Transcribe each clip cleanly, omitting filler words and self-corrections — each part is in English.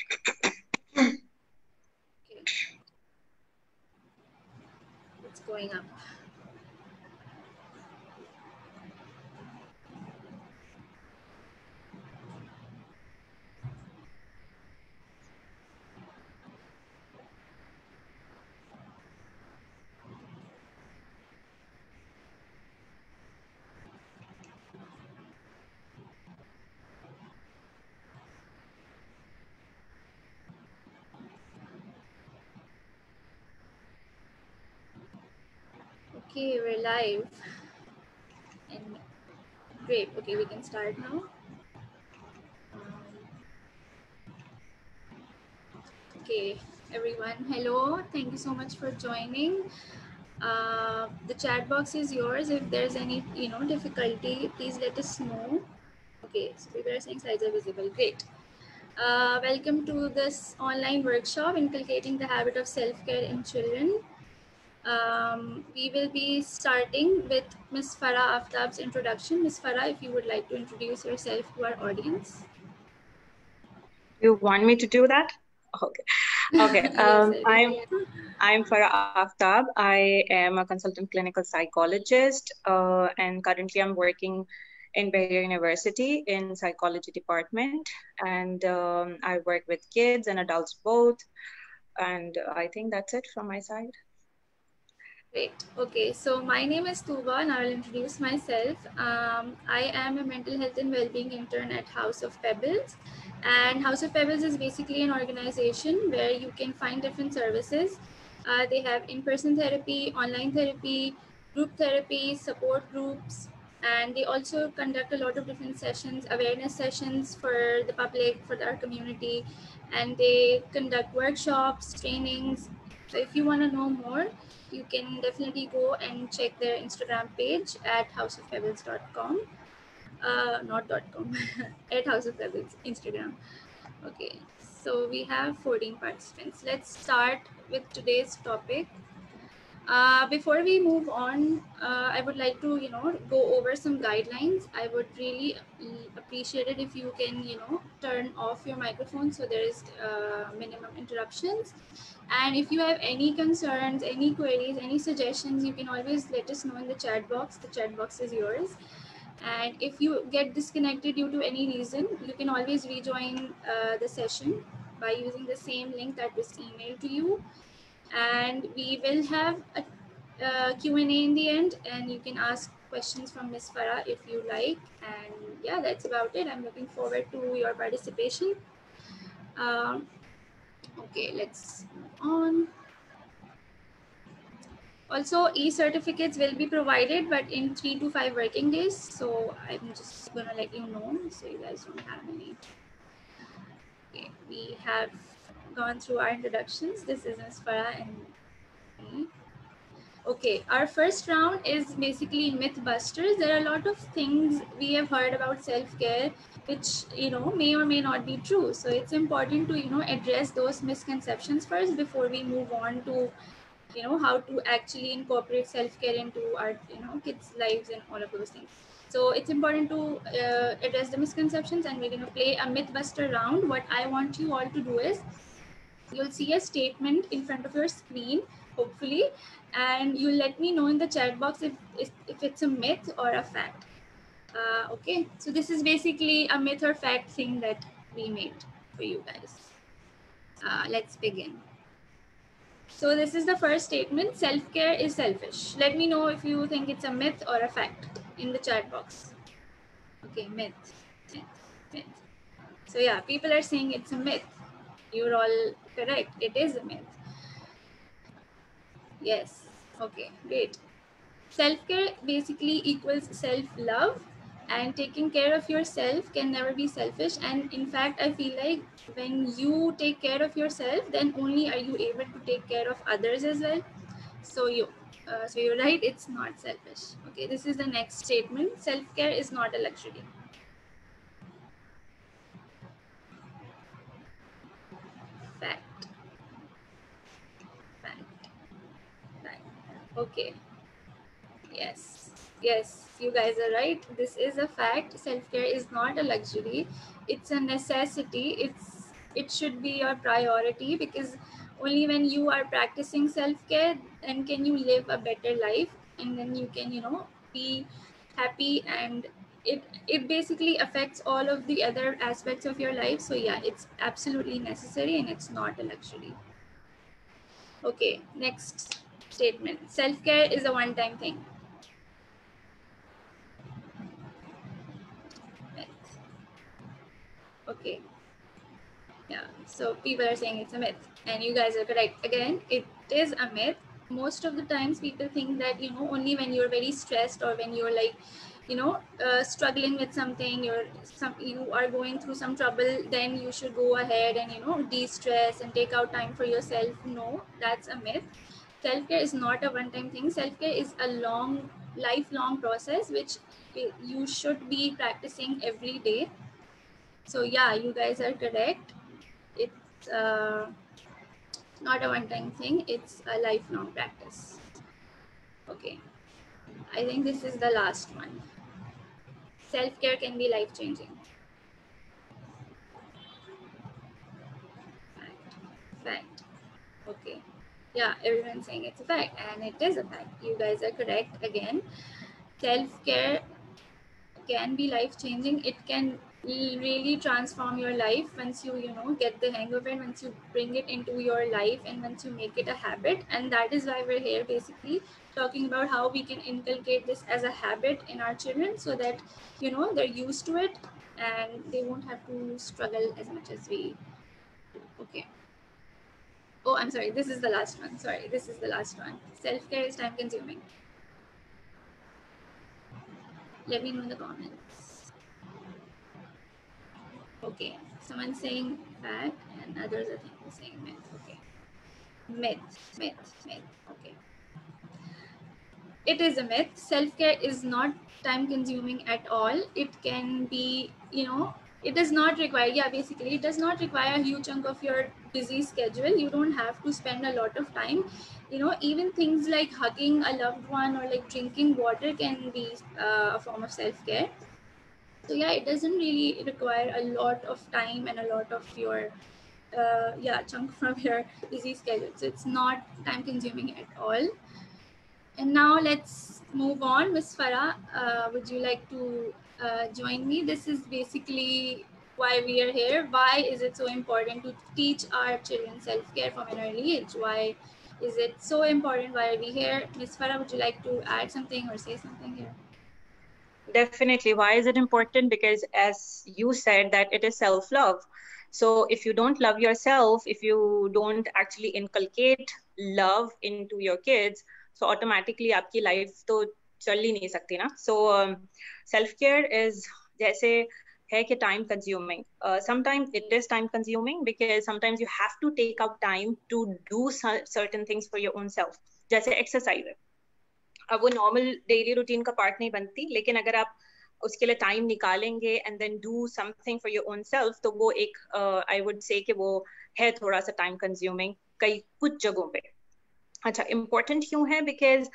Okay, it's going up. Okay, we're live. And great. Okay, we can start now. Okay, everyone. Hello. Thank you so much for joining. The chat box is yours. If there's any difficulty, please let us know. Okay, so people are saying slides are visible. Great. Welcome to this online workshop, Inculcating the Habit of Self-Care in Children. We will be starting with Ms. Farah Aftab's introduction. Ms. Farah, if you would like to introduce yourself to our audience. You want me to do that? Okay. Okay. Yes, I do. I'm Farah Aftab. I am a consultant clinical psychologist, and currently I'm working in Bahia University in psychology department, and I work with kids and adults both. And I think that's it from my side. Great. Okay, so my name is Tuba and I will introduce myself. I am a mental health and well-being intern at House of Pebbles. And House of Pebbles is basically an organization where you can find different services. They have in-person therapy, online therapy, group therapy, support groups, and they also conduct a lot of different sessions, awareness sessions for the public, for our community, and they conduct workshops, trainings. So if you want to know more, you can definitely go and check their Instagram page at houseofpebbles.com. Not .com, at House of Pebbles Instagram. Okay, so we have 14 participants. Let's start with today's topic. Before we move on, I would like to, go over some guidelines. I would really appreciate it if you can, turn off your microphone so there is minimum interruptions. And if you have any concerns, any queries, any suggestions, you can always let us know in the chat box. The chat box is yours. And if you get disconnected due to any reason, you can always rejoin the session by using the same link that was emailed to you. And we will have a Q&A in the end, and you can ask questions from Ms. Farah if you like. And yeah, that's about it. I'm looking forward to your participation. Okay, let's move on. Also, e-certificates will be provided, but in 3 to 5 working days. So I'm just gonna let you know so you guys don't have any. Okay, we have gone through our introductions. This is Ms. Farah and me. Okay, our first round is basically Mythbusters. There are a lot of things we have heard about self-care which may or may not be true. So it's important to address those misconceptions first before we move on to how to actually incorporate self-care into our kids' lives and all of those things. So it's important to address the misconceptions, and we're going to play a Mythbuster round. What I want you all to do is, you'll see a statement in front of your screen, hopefully, and you'll let me know in the chat box if it's a myth or a fact. Okay, so this is basically a myth or fact thing that we made for you guys. Let's begin. So this is the first statement: self-care is selfish. Let me know if you think it's a myth or a fact in the chat box. Okay, myth, myth, myth. So yeah, people are saying it's a myth. You're all correct. It is a myth. Yes. Okay, great. Self-care basically equals self-love, and taking care of yourself can never be selfish. And in fact, I feel like when you take care of yourself, then only are you able to take care of others as well. So you're right, it's not selfish. Okay, this is the next statement: self-care is not a luxury. Fact. Fact. Fact. Okay. Yes, yes, you guys are right. This is a fact. Self-care is not a luxury. It's a necessity. It's it should be your priority, because only when you are practicing self-care, then can you live a better life, and then you can, you know, be happy, and it basically affects all of the other aspects of your life. So yeah, it's absolutely necessary and it's not a luxury. Okay, next statement. Self-care is a one-time thing. Myth. Okay. Yeah, so people are saying it's a myth, and you guys are correct. Again, it is a myth. Most of the times people think that, you know, only when you're very stressed, or when you're like, you know, struggling with something, you are going through some trouble, then you should go ahead and, you know, de-stress and take out time for yourself. No, that's a myth. Self-care is not a one-time thing. Self-care is a lifelong process, which you should be practicing every day. So yeah, you guys are correct. It's not a one-time thing, it's a lifelong practice. Okay, I think this is the last one. Self-care can be life-changing. Fact. Okay, yeah, everyone's saying it's a fact, and it is a fact. You guys are correct again. Self-care can be life-changing. It can really transform your life once you know, get the hang of it, once you bring it into your life, and once you make it a habit. And that is why we're here, basically talking about how we can inculcate this as a habit in our children, so that, you know, they're used to it and they won't have to struggle as much as we do. Okay. Oh, I'm sorry, this is the last one. Sorry, this is the last one. Self-care is time consuming. Let me know in the comments. Okay, someone's saying fact and others are saying myth. Okay, myth. Okay, it is a myth. Self-care is not time consuming at all. It can be, you know, it does not require, yeah, basically it does not require a huge chunk of your busy schedule. You don't have to spend a lot of time. You know, even things like hugging a loved one or like drinking water can be a form of self-care. So yeah, it doesn't really require a lot of time and a lot of your chunk from your busy schedule. So it's not time consuming at all. And now let's move on. Ms. Farah, would you like to join me? This is basically why we are here. Why is it so important to teach our children self-care from an early age? Why is it so important? Why are we here? Ms. Farah, would you like to add something or say something here? Definitely. Why is it important? Because as you said, that it is self-love. So if you don't love yourself, if you don't actually inculcate love into your kids, so automatically आपकी life तो चल ही नहीं सकती ना. So self-care is जैसे है कि time consuming. Sometimes it is time consuming because sometimes you have to take out time to do certain things for your own self. जैसे exercise. अब वो नॉर्मल डेली रूटीन का पार्ट नहीं बनती, लेकिन अगर आप उसके लिए टाइम निकालेंगे and then do something for your own self, तो वो एक आई वुड से कि वो है थोड़ा सा टाइम कंज्यूमिंग कई कुछ जगहों पे. अच्छा, इम्पोर्टेंट क्यों है? बिकॉज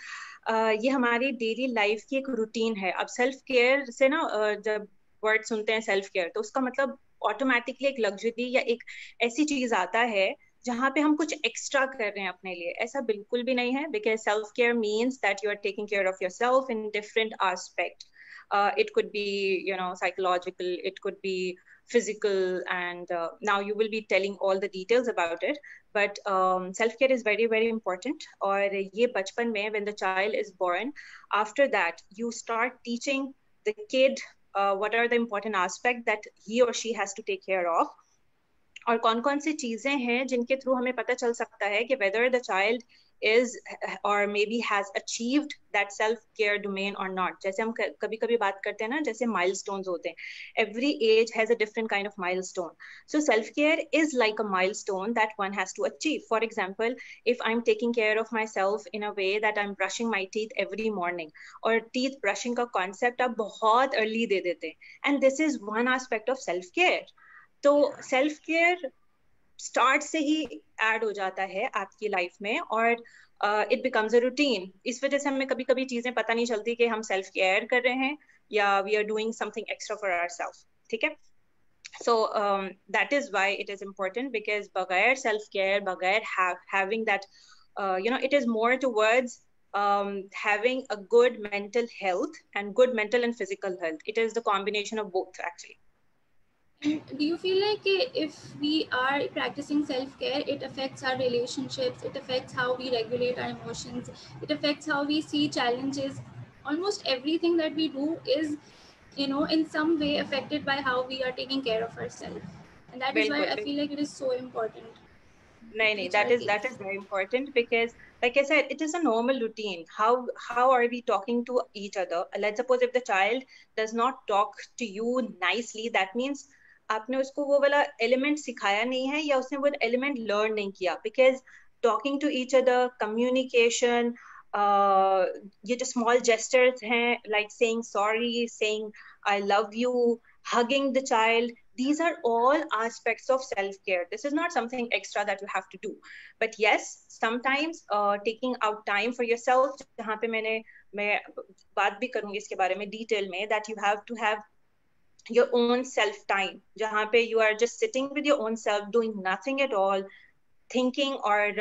ये हमारी डेली लाइफ की एक रूटीन है. अब सेल्फ केयर से ना जब वर्ड सुनते हैं सेल्फ केयर, तो उसका मतलब ऑटोमेटिकली एक लग्जरी या एक ऐसी चीज आता है जहाँ पे हम कुछ एक्स्ट्रा कर रहे हैं अपने लिए. ऐसा बिल्कुल भी नहीं है, because self care means that you are taking care of yourself in different aspect. It could be, you know, psychological, it could be physical, and now you will be telling all the details about it. But self-care is very, very important. और ये बचपन में, when the child is born, after that you start teaching the kid what are the important aspects that he or she has to take care of. और कौन कौन सी चीजें हैं जिनके थ्रू हमें पता चल सकता है कि whether the child is or maybe has achieved that self care domain or not. जैसे हम कभी कभी बात करते हैं ना, जैसे milestones होते हैं. Every age has a different kind of milestone. So self care is like a milestone that one has to achieve. For example, if I'm taking care of myself in a way that I'm brushing my teeth every morning, और teeth brushing का concept आप बहुत early दे देते हैं, and this is one aspect of self care. तो self care start से ही add हो जाता है आपकी लाइफ में, और इट बिकम्स अ रूटीन. इस वजह से हमें कभी कभी चीजें पता नहीं चलती कि हम सेल्फ केयर कर रहे हैं या we are doing something extra for ourselves. ठीक है. So that is why it is important, because bagair self-care, bagair having that, it is more towards having a good mental health and good mental and physical health. It is the combination of both, actually. And do you feel like if we are practicing self-care, it affects our relationships, it affects how we regulate our emotions, it affects how we see challenges? Almost everything that we do is, in some way affected by how we are taking care of ourselves. And that is why Bilkul, I feel like it is so important to No, teach that our is that kids. is very important, because, like I said, it is a normal routine. How are we talking to each other? Let's suppose if the child does not talk to you nicely, that means आपने उसको वो वाला element सिखाया नहीं है, या उसने वो element learn नहीं किया. Because talking to each other, communication, ये जो small gestures हैं, like saying sorry, saying I love you, hugging the child, these are all aspects of self-care. This is not something extra that you have to do. But yes, sometimes taking out time for yourself, जहाँ पे मैं बात भी करूँगी इसके बारे में detail में, that you have to have your own self time, जहाँ पे you are just sitting with your own self, doing nothing at all, thinking or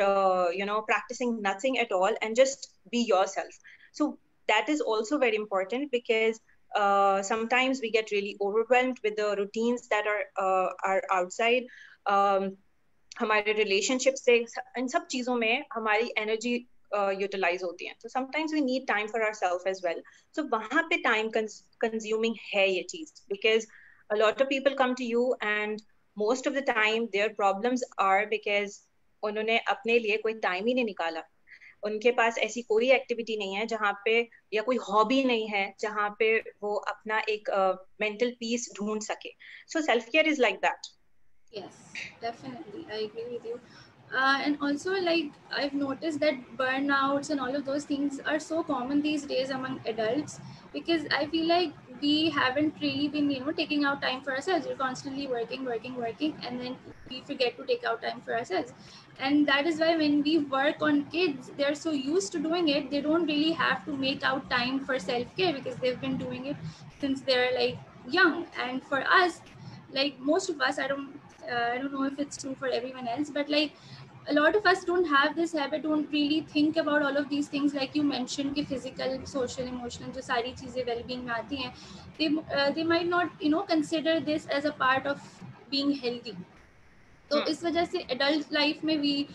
practicing nothing at all, and just be yourself. So that is also very important, because sometimes we get really overwhelmed with the routines that are outside. हमारे relationship से इन सब चीजों में हमारी energy utilise होती है, तो sometimes we need time for our self as well. So वहां पे टाइम कंज्यूमिंग है ये चीज, because a lot of people come to you, and most of the time their problems are because उन्होंने अपने लिए कोई टाइम ही नहीं निकाला. उनके पास ऐसी कोई एक्टिविटी नहीं है जहाँ पे, या कोई हॉबी नहीं है जहाँ पे वो अपना एक मेंटल पीस ढूंढ सके. So self care is like that. Yes, definitely. I agree with you. And also, like, I've noticed that burnouts and all of those things are so common these days among adults, because I feel like we haven't really been, taking out time for ourselves. We're constantly working, working, working, and then we forget to take out time for ourselves. And that is why when we work on kids, they're so used to doing it, they don't really have to make out time for self-care, because they've been doing it since they're like young. And for us, like most of us, I don't know if it's true for everyone else, but like a lot of us don't have this habit, don't really think about all of these things, like you mentioned ki physical, social, emotional, जो सारी चीजें well-being में आती हैं, they might not consider this as a part of being healthy. तो इस वजह से adult life में we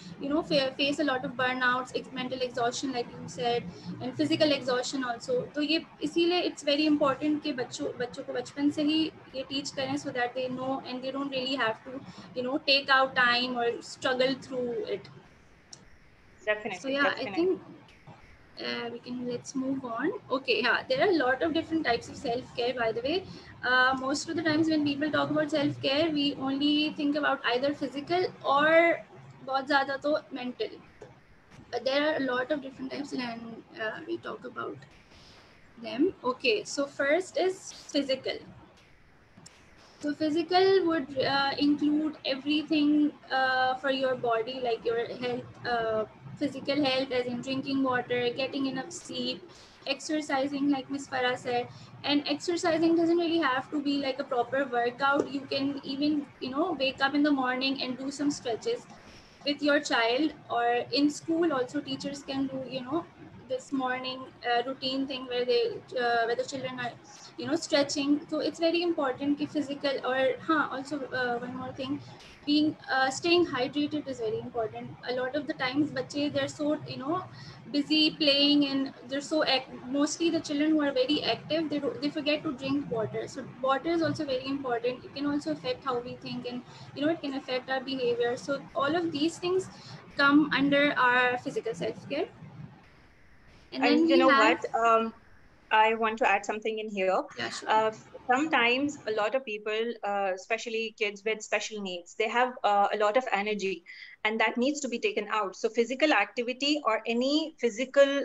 face a lot of burnouts, mental exhaustion like you said, and physical exhaustion also. तो ये इसीलिए it's very important कि बच्चों को बचपन से ही ये teach करें, so that they know and they don't really have to take out time or struggle through it. Definitely, So yeah, definitely. I think let's move on. Okay, yeah, there are a lot of different types of self-care, by the way. Most of the times when people talk about self-care, we only think about either physical or बहुत ज़्यादा तो mental. But there are a lot of different types, and we talk about them. Okay, so first is physical. So physical would include everything for your body, like your health, physical health, as in drinking water, getting enough sleep, exercising, like Miss Farah said. And exercising doesn't really have to be like a proper workout. You can even, wake up in the morning and do some stretches with your child, or in school also teachers can do, this morning routine thing where where the children are stretching. So it's very important ki physical, or also one more thing, being staying hydrated is very important. A lot of the times bache, they're so busy playing, and they're so mostly the children who are very active, they forget to drink water. So water is also very important. It can also affect how we think, and it can affect our behavior. So all of these things come under our physical self-care. And then And you we know have, what? I want to add something in here. yeah, sure. Sometimes a lot of people, especially kids with special needs, they have a lot of energy, and that needs to be taken out. So physical activity or any physical,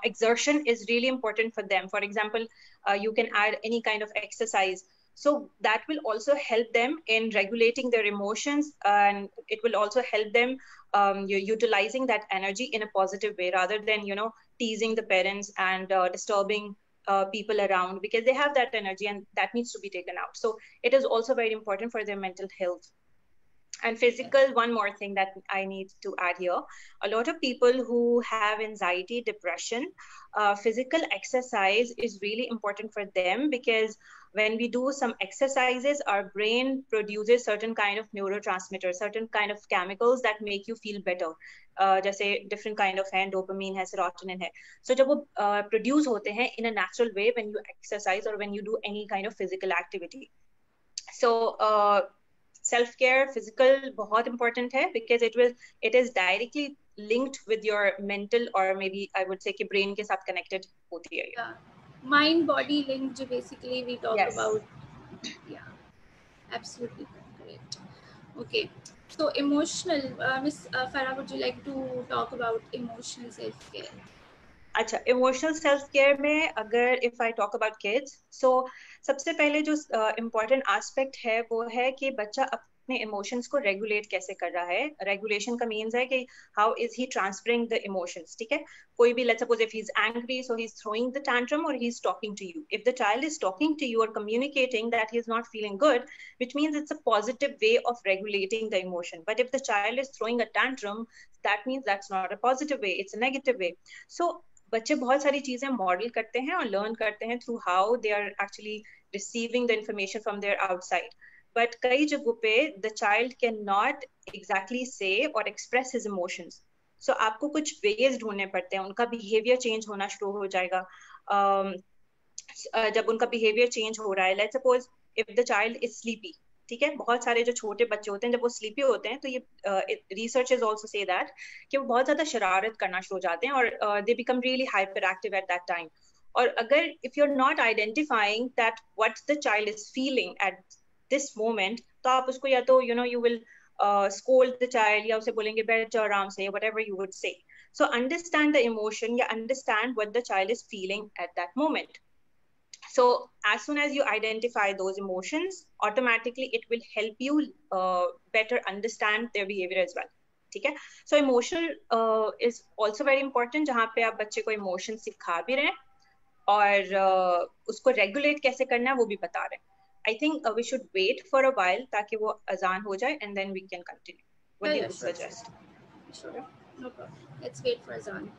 exertion is really important for them. For example, you can add any kind of exercise. So that will also help them in regulating their emotions, and it will also help them utilizing that energy in a positive way, rather than teasing the parents and disturbing people around, because they have that energy and that needs to be taken out. So it is also very important for their mental health. And physical, one more thing that I need to add here. A lot of people who have anxiety, depression, physical exercise is really important for them, because when we do some exercises, our brain produces certain kind of neurotransmitters, certain kind of chemicals that make you feel better. जैसे different kind of है, dopamine है, serotonin है. So जब वो produce होते हैं in a natural way when you exercise or when you do any kind of physical activity. So self care, physical, बहुत important है, because it is directly linked with your mental, or maybe I would say कि brain के साथ connected होती है. Yeah, mind body linked basically we talk Yes. about. Yeah, absolutely correct. Okay, so emotional, Miss Farah, would you like to talk about emotional self care? अच्छा, emotional self care में अगर if I talk about kids, so सबसे पहले जो important aspect है वो है कि बच्चा अपने इमोशंस को रेगुलेट कैसे कर रहा है. रेगुलेशन का मीन्स है कि how is he transferring the emotions. ठीक है, कोई भी, let's suppose if he is angry, so he is throwing the tantrum और he is talking to you. If the child is talking to you और communicating that he is not feeling good, which means it's a positive way of regulating the emotion. But if the child is throwing a tantrum, that means that's not a positive way, it's a negative way. So बच्चे बहुत सारी चीजें model करते हैं और learn करते हैं through how they are actually receiving the information from their outside. But कई जगहों पे the child can not exactly say और एक्सप्रेस हिज इमोशंस. सो आपको कुछ वेज ढूंढने पड़ते हैं. उनका बिहेवियर चेंज होना शुरू हो जाएगा. जब उनका बिहेवियर चेंज हो रहा है, let's suppose if the child is sleepy, ठीक है, बहुत सारे जो छोटे बच्चे होते हैं जब वो स्लीपी होते हैं तो ये रिसर्चर्स आल्सो से दैट कि वो बहुत ज्यादा शरारत करना शुरू हो जाते हैं और they become really hyper active at that time. और अगर if you are not identifying that what the child is feeling at this moment, तो आप उसको या तो you will scold the child या उसे बोलेंगे बैठ जाओ आराम से, whatever you would say. So understand the emotion, या understand what the child is feeling at that moment. So as soon as you identify those emotions, automatically it will help you better understand their behavior as well. ठीक है, so emotional is also very important, जहाँ पे आप बच्चे को emotion सिखा भी रहे हैं और उसको regulate कैसे करना है वो भी बता रहे हैं. I think we should wait for a while ताकि वो अजान हो जाए and then we can continue. What do you suggest? Sure, no problem. Let's wait for azan.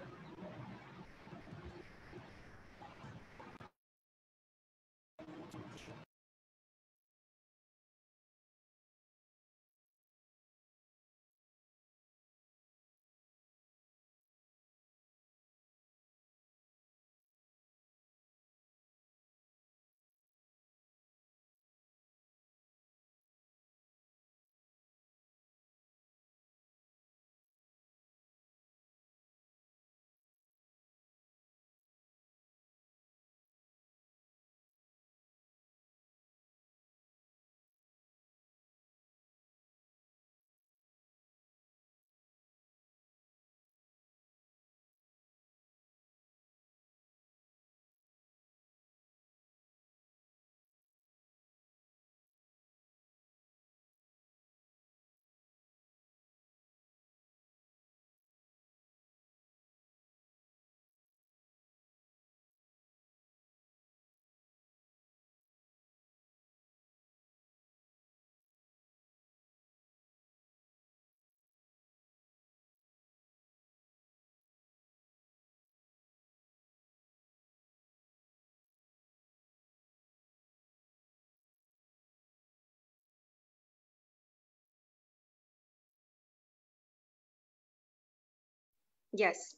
Yes.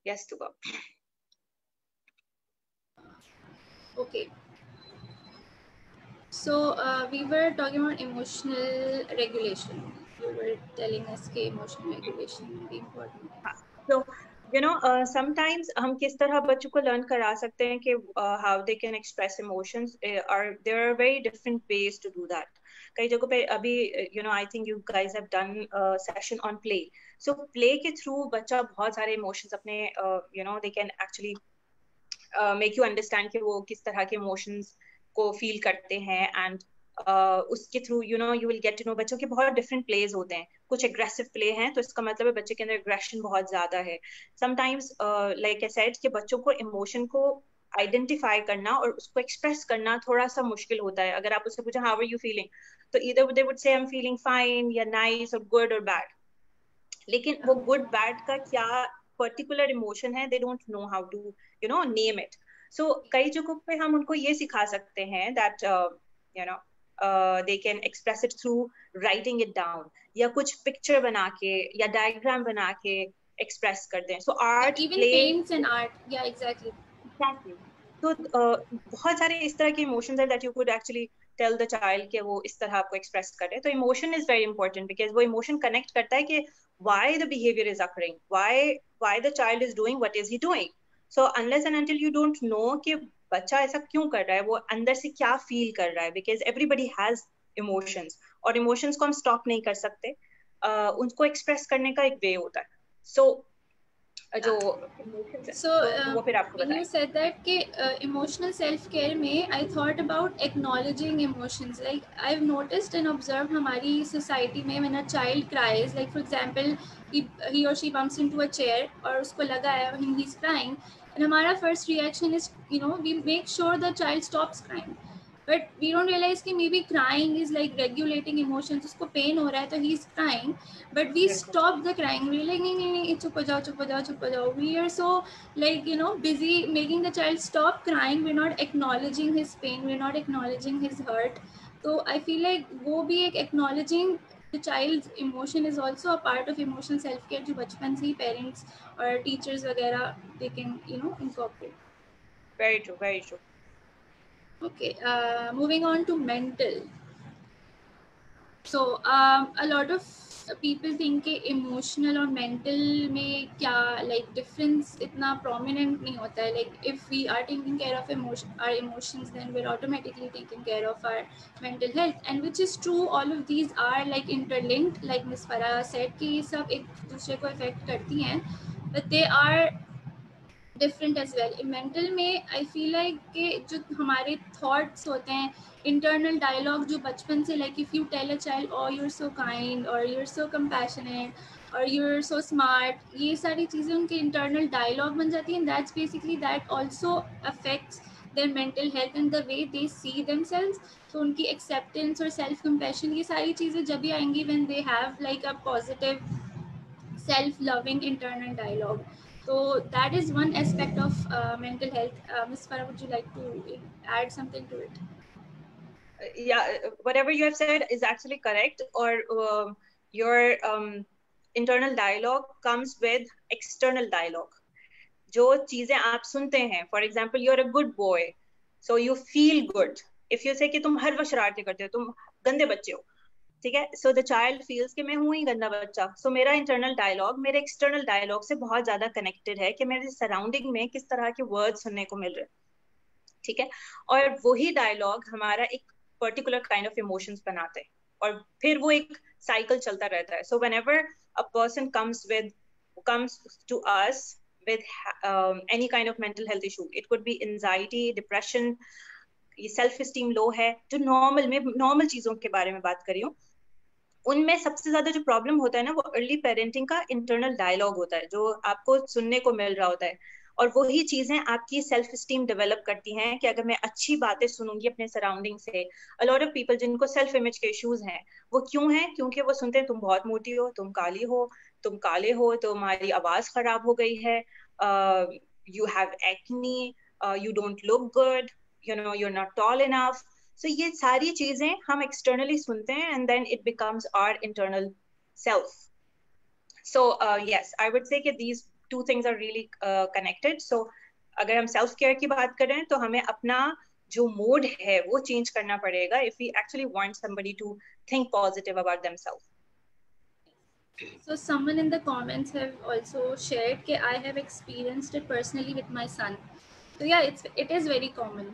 Yes, Tuba. Okay. So we were talking about emotional regulation. You were telling us that emotional regulation is very important. So sometimes हम किस तरह बच्चों को learn करा सकते हैं कि how they can express emotions, or there are very different ways to do that. कई जगहों पे अभी I think you guys have done a session on play. So play के through बच्चा बहुत सारे emotions अपने they can actually make you understand कि वो किस तरह के emotions को feel करते हैं, and उसके through you will get to know बच्चों के बहुत डिफरेंट प्लेज होते हैं. कुछ एग्रेसिव प्ले हैं तो इसका मतलब है बच्चे के अंदर एग्रेशन बहुत ज्यादा है. समटाइम्स लाइक आई सेड कि बच्चों को इमोशन को आइडेंटिफाई करना और उसको एक्सप्रेस करना थोड़ा सा मुश्किल होता है. अगर आप उससे पूछें हाउ आर यू फीलिंग, तो either they would say I am feeling fine या नाइस और गुड और बैड. लेकिन वो गुड बैड का क्या पर्टिकुलर इमोशन है, they don't know how to name it. So कई जगहों पे हम उनको ये सिखा सकते हैं that they can express it through writing it down, या कुछ पिक्चर बना के या डायग्राम बना के एक्सप्रेस कर दें. So art, even play, paints and art, yeah, exactly. तो बहुत सारे इस तरह के इमोशंस हैं that you could actually tell the child कि वो इस तरह आपको एक्सप्रेस करे. तो emotion is very important because वो इमोशन कनेक्ट करता है कि why the behaviour is occurring, why the child is doing what is he doing. So unless and until you don't know कि बच्चा ऐसा क्यों कर रहा है, वो अंदर से क्या फील कर रहा है, बिकॉज एवरीबडी हैज इमोशंस और इमोशंस को हम स्टॉप नहीं कर सकते. उनको एक्सप्रेस करने का एक वे होता है. सो जो वो फिर आपको when you बताएं. said that कि emotional self care में I thought about acknowledging emotions. Like I've noticed and observed हमारी society में when a child cries, like for example he or she bumps into a chair और उसको लगा है he's crying, and हमारा first reaction is we make sure the child stops crying. But we don't realize कि maybe crying is like regulating emotions. उसको pain हो रहा है तो he's crying, but we stop the crying. We're like नहीं चुप हो जाओ चुप हो जाओ चुप हो जाओ. We are so like busy making the child stop crying. We're not acknowledging his pain. We're not acknowledging his hurt. So I feel like वो भी एक acknowledging the child's emotion is also a part of emotional self care जो बचपन से ही parents और teachers वगैरह they can incorporate. Very true, very true. Okay, moving on to mental. So a lot of people think कि emotional और mental में क्या like difference इतना prominent नहीं होता है. Like if we are taking care of our emotions, then we're automatically taking care of our mental health, and which is true. All of these are like interlinked, like Miss Farah said कि ये सब एक दूसरे को affect करती हैं, but they are different as well. Mental में I feel like कि जो हमारे थॉट्स होते हैं, इंटरनल डायलॉग जो बचपन से, like if you tell a child और यू आर सो काइंड और यू आर सो कंपैशनेट और यू आर सो स्मार्ट, ये सारी चीज़ें उनके इंटरनल डायलॉग बन जाती हैं. That's basically that also affects their mental health and the way they see themselves. तो उनकी एक्सेप्टेंस और सेल्फ कंपैशन, ये सारी चीज़ें जब भी आएंगी when they have like a positive self-loving internal dialogue. So that is one aspect of mental health. Ms. Farah, would you like to add something to it? Yeah, whatever you have said is actually correct. Or your internal dialogue comes with external dialogue. जो चीजें आप सुनते हैं, for example, you're a good boy, so you feel good. If you say कि तुम हर वक्त शरारतें करते हो, तुम गंदे बच्चे हो, ठीक है, सो द चाइल्ड फील्स कि मैं हूं ही गंदा बच्चा. सो मेरा इंटरनल डायलॉग मेरे एक्सटर्नल डायलॉग से बहुत ज्यादा कनेक्टेड है कि मेरे सराउंडिंग में किस तरह के वर्ड सुनने को मिल रहे हैं, ठीक है. और वही डायलॉग हमारा एक पर्टिकुलर काइंड ऑफ इमोशंस बनाते हैं और फिर वो एक साइकिल चलता रहता है. So whenever a person comes to us with any kind of mental health issue, it could be anxiety, depression, ये सेल्फ एस्टीम लो है, जो नॉर्मल चीजों के बारे में बात कर रही हूँ, उनमें सबसे ज्यादा जो प्रॉब्लम होता है ना, वो अर्ली पेरेंटिंग का इंटरनल डायलॉग होता है जो आपको सुनने को मिल रहा होता है. और वही चीजें आपकी सेल्फ स्टीम डेवलप करती हैं कि अगर मैं अच्छी बातें सुनूंगी अपने सराउंडिंग से. अ लॉट ऑफ पीपल जिनको सेल्फ इमेज के इश्यूज हैं, वो क्यों हैं? क्योंकि वो सुनते हैं तुम बहुत मोटी हो, तुम काली हो, तुम काले हो, तुम्हारी आवाज खराब हो गई है, you have acne, you don't look good, you're not tall enough. So ये सारी चीजें हम externally सुनते हैं and then it becomes our internal self. So yes, I would say that these two things are really connected. So अगर हम self care की बात कर रहे हैं तो हमें अपना जो मोड है वो चेंज करना पड़ेगा if we actually want somebody to think positive about themselves. So someone in the comments have also shared that I have experienced it personally with my son. So yeah, it is very common.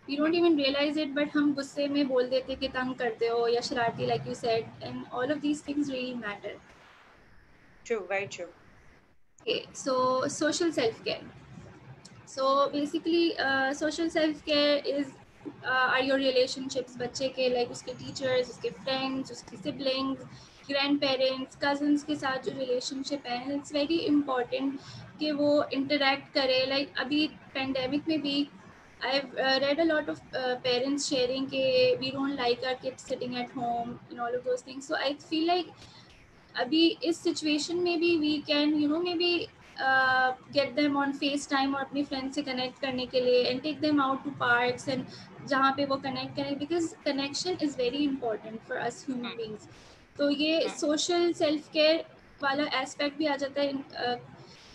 We don't even realize it, but हम गुस्से में बोल देते कि तंग करते हो या शरारती, like you said, and all of these things really matter. True, very true. Okay, so social self-care. So basically, social self-care is are your relationships बच्चे के, like उसके teachers, उसके friends, उसके siblings, grandparents, cousins के साथ जो relationship है, it's very important कि वो interact करे. Like अभी pandemic में भी I've read a lot of parents sharing कि we don't like our kids sitting at home and all of those things. So I feel like अभी इस सिचुएशन में भी we can maybe get them on FaceTime और अपनी friend से connect करने के लिए and take them out to parks and जहाँ पे वो कनेक्ट करें, because connection is very important for us human beings. तो ये सोशल सेल्फ केयर वाला एस्पेक्ट भी आ जाता है.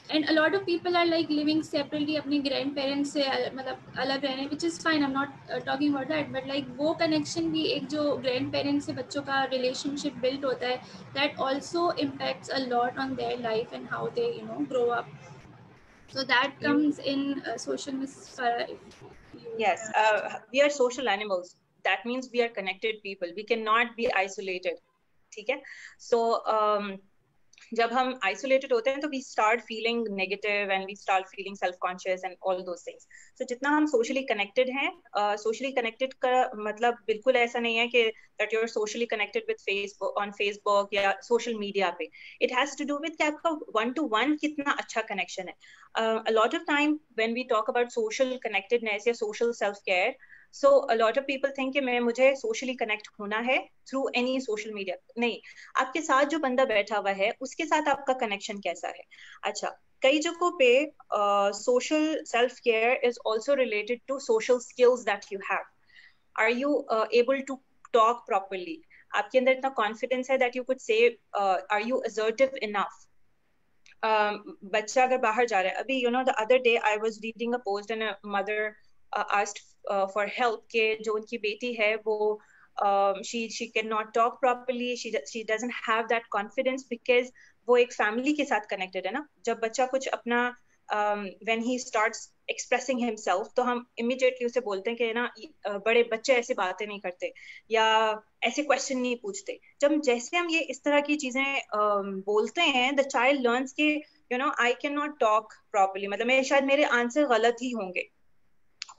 And a lot of people are like living separately अपने grandparents से मतलब अलग रहने, which is fine, I'm not talking about that, but like वो connection भी एक जो grandparents से बच्चों का relationship built होता है, that also impacts a lot on their life and how they grow up. So that comes in social Yes, we are social animals. That means we are connected people. We cannot be isolated. ठीक है? So जब हम isolated होते हैं तो we start feeling negative and we start feeling self-conscious and all those things. So जितना हम socially connected हैं, socially connected का मतलब बिल्कुल ऐसा नहीं है कि that you're socially connected with Facebook या social media पे. It has to do with कि आपका one-to-one कितना अच्छा connection है. A lot of time when we talk about social connectedness या social self-care, so a lot of people think कि मुझे socially connect होना है through any social media. नहीं, आपके साथ जो बंदा बैठा हुआ है उसके साथ आपका connection कैसा है. अच्छा, कई जगहों पे social self care is also related to social skills that you have. Are you able to talk properly? आपके अंदर इतना confidence है that you could say, are you assertive enough? बच्चा अगर बाहर जा रहा है, अभी the other day I was reading a post and a mother asked for help कि जो उनकी बेटी है वो she cannot talk properly, she doesn't have that confidence because वो एक family के साथ connected है ना. जब बच्चा कुछ अपना when he starts expressing himself तो हम immediately उसे बोलते हैं कि ना बड़े बच्चे ऐसे बातें नहीं करते या ऐसे क्वेश्चन नहीं पूछते. जब जैसे हम ये इस तरह की चीजें बोलते हैं, the child learns कि I cannot talk properly, मतलब मैं शायद मेरे आंसर गलत ही होंगे.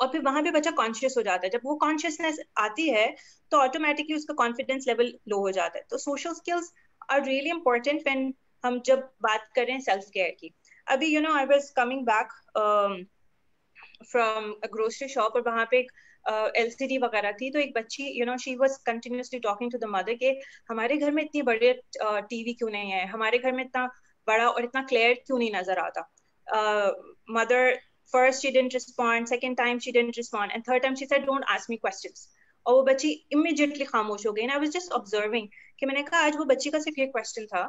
और फिर वहां पे बच्चा कॉन्शियस हो जाता है. जब वो कॉन्शियसनेस आती है तो ऑटोमेटिकली उसका कॉन्फिडेंस लेवल लो हो जाता है. तो social skills are really important when हम जब बात करें सेल्फ केयर की. अभी I was coming back from a grocery shop और वहां पे LCD वगैरह थी. तो एक बच्ची she was continuously talking to the mother के हमारे घर में इतनी बड़े टीवी क्यों नहीं है, हमारे घर में इतना बड़ा और इतना क्लियर क्यों नहीं नजर आता. Mother first she didn't respond, second time she didn't respond, and third time she said don't ask me questions. और वो बच्ची immediately खामोश हो गई. And I was just observing कि मैंने कहा आज वो बच्ची का सिर्फ ये question था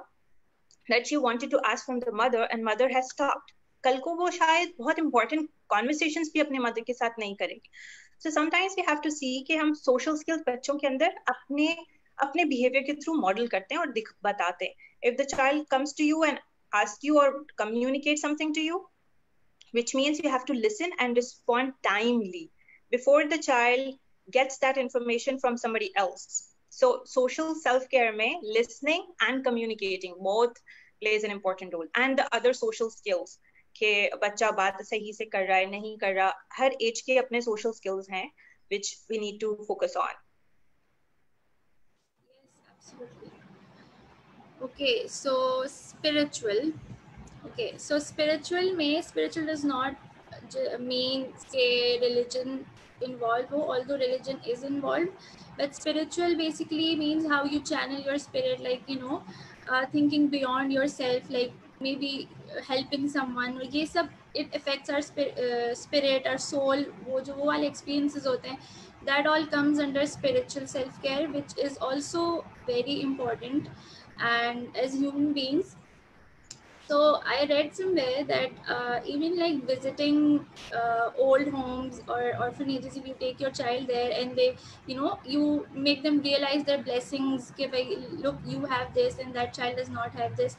that she wanted to ask from the mother and mother has stopped. कल को वो शायद बहुत important conversations भी अपने mother के साथ नहीं करेगी. So sometimes we have to see कि हम social skills बच्चों के अंदर अपने behavior के through model करते हैं और बताते हैं. If the child comes to you and asks you or communicate something to you, which means you have to listen and respond timely before the child gets that information from somebody else. So social self-care mein listening and communicating both plays an important role. And the other social skills ke bachcha baat sahi se kar raha hai nahi kar raha, har age ke apne social skills hain which we need to focus on. Yes, absolutely. Okay, so spiritual. Okay, so spiritual does not mean say religion involved, although religion is involved, but spiritual basically means how you channel your spirit, like thinking beyond yourself, like maybe helping someone. ये सब it affects our spirit, our soul. वो जो वो वाले experiences होते हैं, that all comes under spiritual self care, which is also very important. And as human beings, so I read somewhere that even like visiting old homes or orphanages, if you take your child there and they, you make them realize their blessings. Look, you have this and that child does not have this.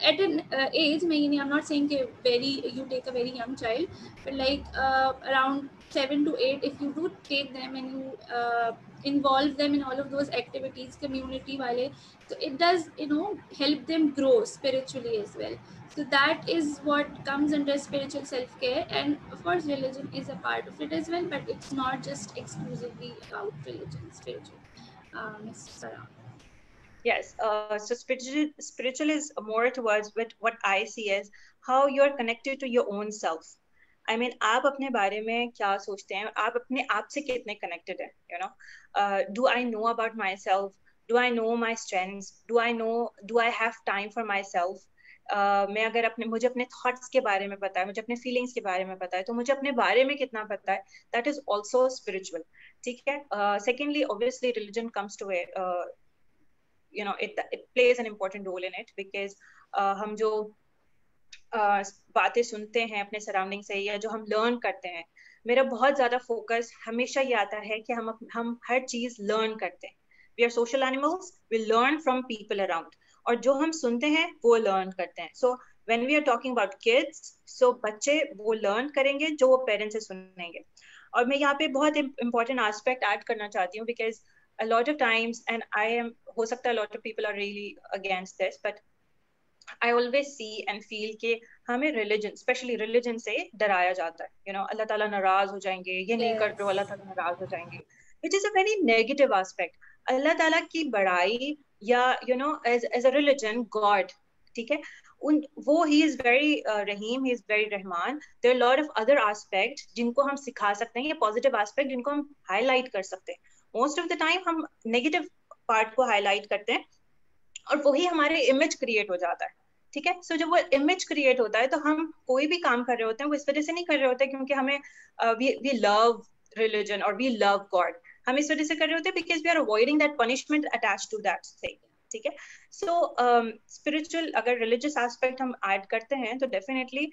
At an age, I'm not saying you take a very young child, but like around 7 to 8, if you do take them and you involve them in all of those activities, community wale, so it does, you know, help them grow spiritually as well. So that is what comes under spiritual self-care, and of course religion is a part of it as well, but it's not just exclusively about religion, spiritual. Ms. Farah. Yes, so spiritual is more towards what I see as how you're connected to your own self. I mean, आप अपने बारे में क्या सोचते हैं, आप अपने आप से कितने connected हैं, you know? Do I know about myself? Do I know my strengths? Do I have time for myself? मैं अगर मुझे अपने thoughts के बारे में पता है, मुझे अपने feelings के बारे में पता है, तो मुझे अपने बारे में कितना पता है, that is also spiritual. ठीक है? Secondly, obviously religion comes to it. You know, it plays an important role in it because हम जो बातें सुनते हैं अपने सराउंडिंग से या जो हम लर्न करते हैं, मेरा बहुत ज्यादा फोकस हमेशा ये आता है कि हम हर चीज लर्न करते हैं. We are social animals, we learn from people around, और जो हम सुनते हैं वो लर्न करते हैं. So when we are talking about kids, so बच्चे वो लर्न करेंगे जो वो पेरेंट्स से सुनेंगे. और मैं यहाँ पे बहुत इंपॉर्टेंट एस्पेक्ट ऐड करना चाहती हूँ because a lot of times, and I am, हो सकता है a lot of people are really against this, but I always see and feel कि हमें religion, especially religion से डराया जाता है. You know, अल्लाह ताला नाराज हो जाएंगे, ये नहीं कर रहे हो, अल्लाह ताला नाराज हो जाएंगे, which is a very negative aspect. अल्लाह ताला की बड़ाई या you know, as a religion, God, ठीक है, वो he is very Rahim, he is very Rahman. There are a lot of other aspects जिनको हम सिखा सकते हैं, ये positive aspect जिनको हम highlight कर सकते हैं. Most of the time हम negative part को highlight करते हैं और वही हमारे इमेज क्रिएट हो जाता है. ठीक है, सो जब वो इमेज क्रिएट होता है तो हम कोई भी काम कर रहे होते हैं वो इस वजह से नहीं कर रहे होते क्योंकि हमें वी लव रिलीजन और वी लव गॉड. हम इस वजह से कर रहे होते हैं because we are avoiding that punishment attach to that thing. ठीक है, सो स्पिरिचुअल अगर रिलीजियस एस्पेक्ट हम ऐड करते हैं तो definitely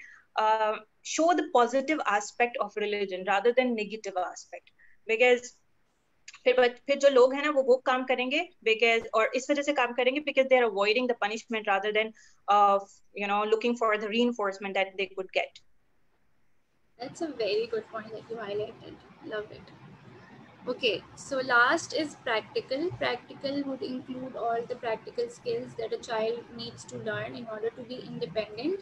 show the positive aspect of religion rather than negative aspect. Because फिर जो लोग हैं ना वो काम करेंगे बिकॉज, और इस वजह से काम करेंगे because they are avoiding the punishment rather than you know, looking for the reinforcement that they could get. That's a very good point that you highlighted. Love it. Okay, so last is practical. Practical would include all the practical skills that a child needs to learn in order to be independent,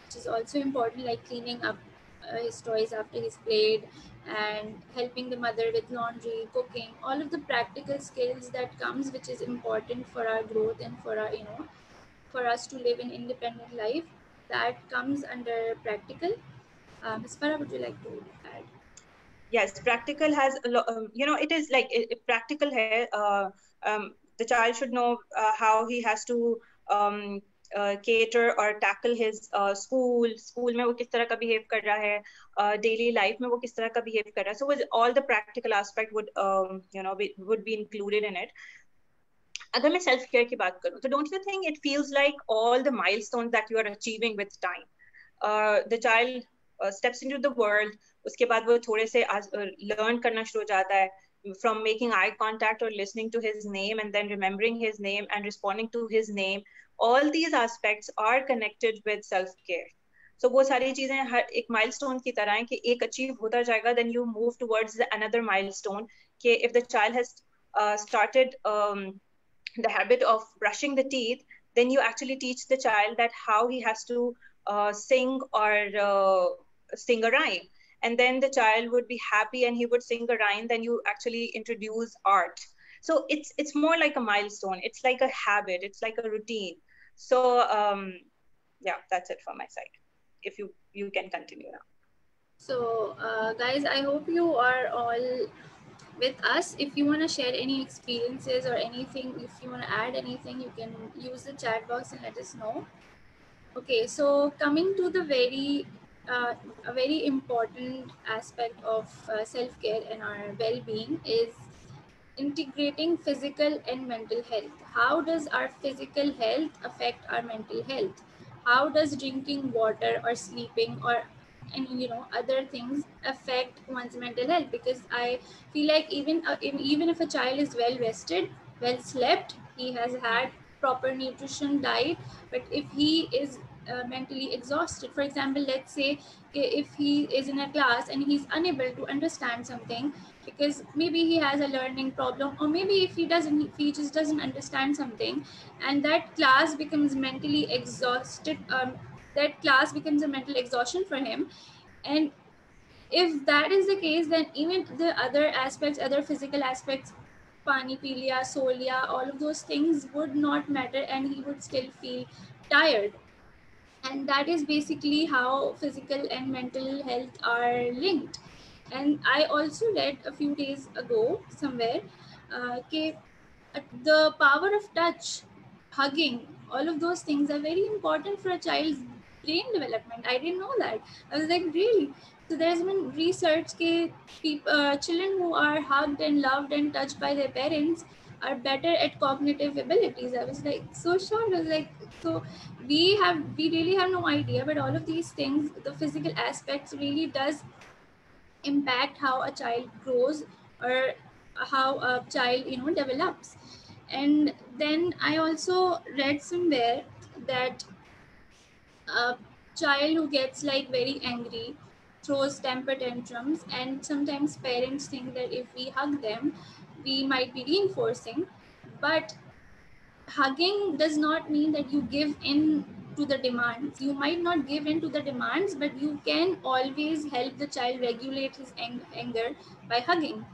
which is also important, like cleaning up his toys after he's played and helping the mother with laundry, cooking, all of the practical skills that comes, which is important for our growth and for our, you know, for us to live an independent life. That comes under practical. Ms. Farah, would you like to add? Yes, practical has you know, it is like practical hai, the child should know how he has to cater or tackle his school में वो किस तरह का behave कर रहा है, daily life में वो किस तरह का behave कर रहा है. So with all the practical aspect would you know, would be included in it. अगर मैं self care की बात करूँ तो don't you think it feels like all the milestones that you are achieving with time, the child steps into the world, उसके बाद वो थोड़े से learn करना शुरू हो जाता है, from making eye contact or listening to his name and then remembering his name and responding to his name. All these aspects are connected with self care. So वो सारी चीजें हर एक milestone की तरह हैं कि एक achieve होता जाएगा, then you move towards another milestone. कि if the child has started the habit of brushing the teeth, then you actually teach the child that how he has to sing or sing a rhyme, and then the child would be happy and he would sing a rhyme. Then you actually introduce art. So it's more like a milestone, it's like a habit, it's like a routine. So yeah, that's it from my side. If you can continue now. So guys, I hope you are all with us. If you want to share any experiences or anything, if you want to add anything, you can use the chat box and let us know. Okay, so coming to the a very important aspect of self-care and our well-being is integrating physical and mental health. How does our physical health affect our mental health? How does drinking water or sleeping or and other things affect one's mental health? Because I feel like even if a child is well rested, well slept, he has had proper nutrition diet, but if he is mentally exhausted. For example, let's say if he is in a class and he's unable to understand something because maybe he has a learning problem, or maybe if he just doesn't understand something, and that class becomes mentally exhausted, that class becomes a mental exhaustion for him. And if that is the case, then even the other aspects, other physical aspects, pani pee liya, so liya, all of those things would not matter, and he would still feel tired. And that is basically how physical and mental health are linked. And I also read a few days ago somewhere the power of touch, hugging, all of those things are very important for a child's brain development. I didn't know that. I was like, really? So there's been research that children who are hugged and loved and touched by their parents are better at cognitive abilities. I was like so shocked. I was like, so we really have no idea, but all of these things, the physical aspects really does impact how a child grows or how a child develops. And then I also read somewhere that a child who gets like very angry throws temper tantrums, and sometimes parents think that if we hug them we might be reinforcing, but hugging does not mean that you give in to the demands. You might not give in to the demands, but you can always help the child regulate his anger by hugging.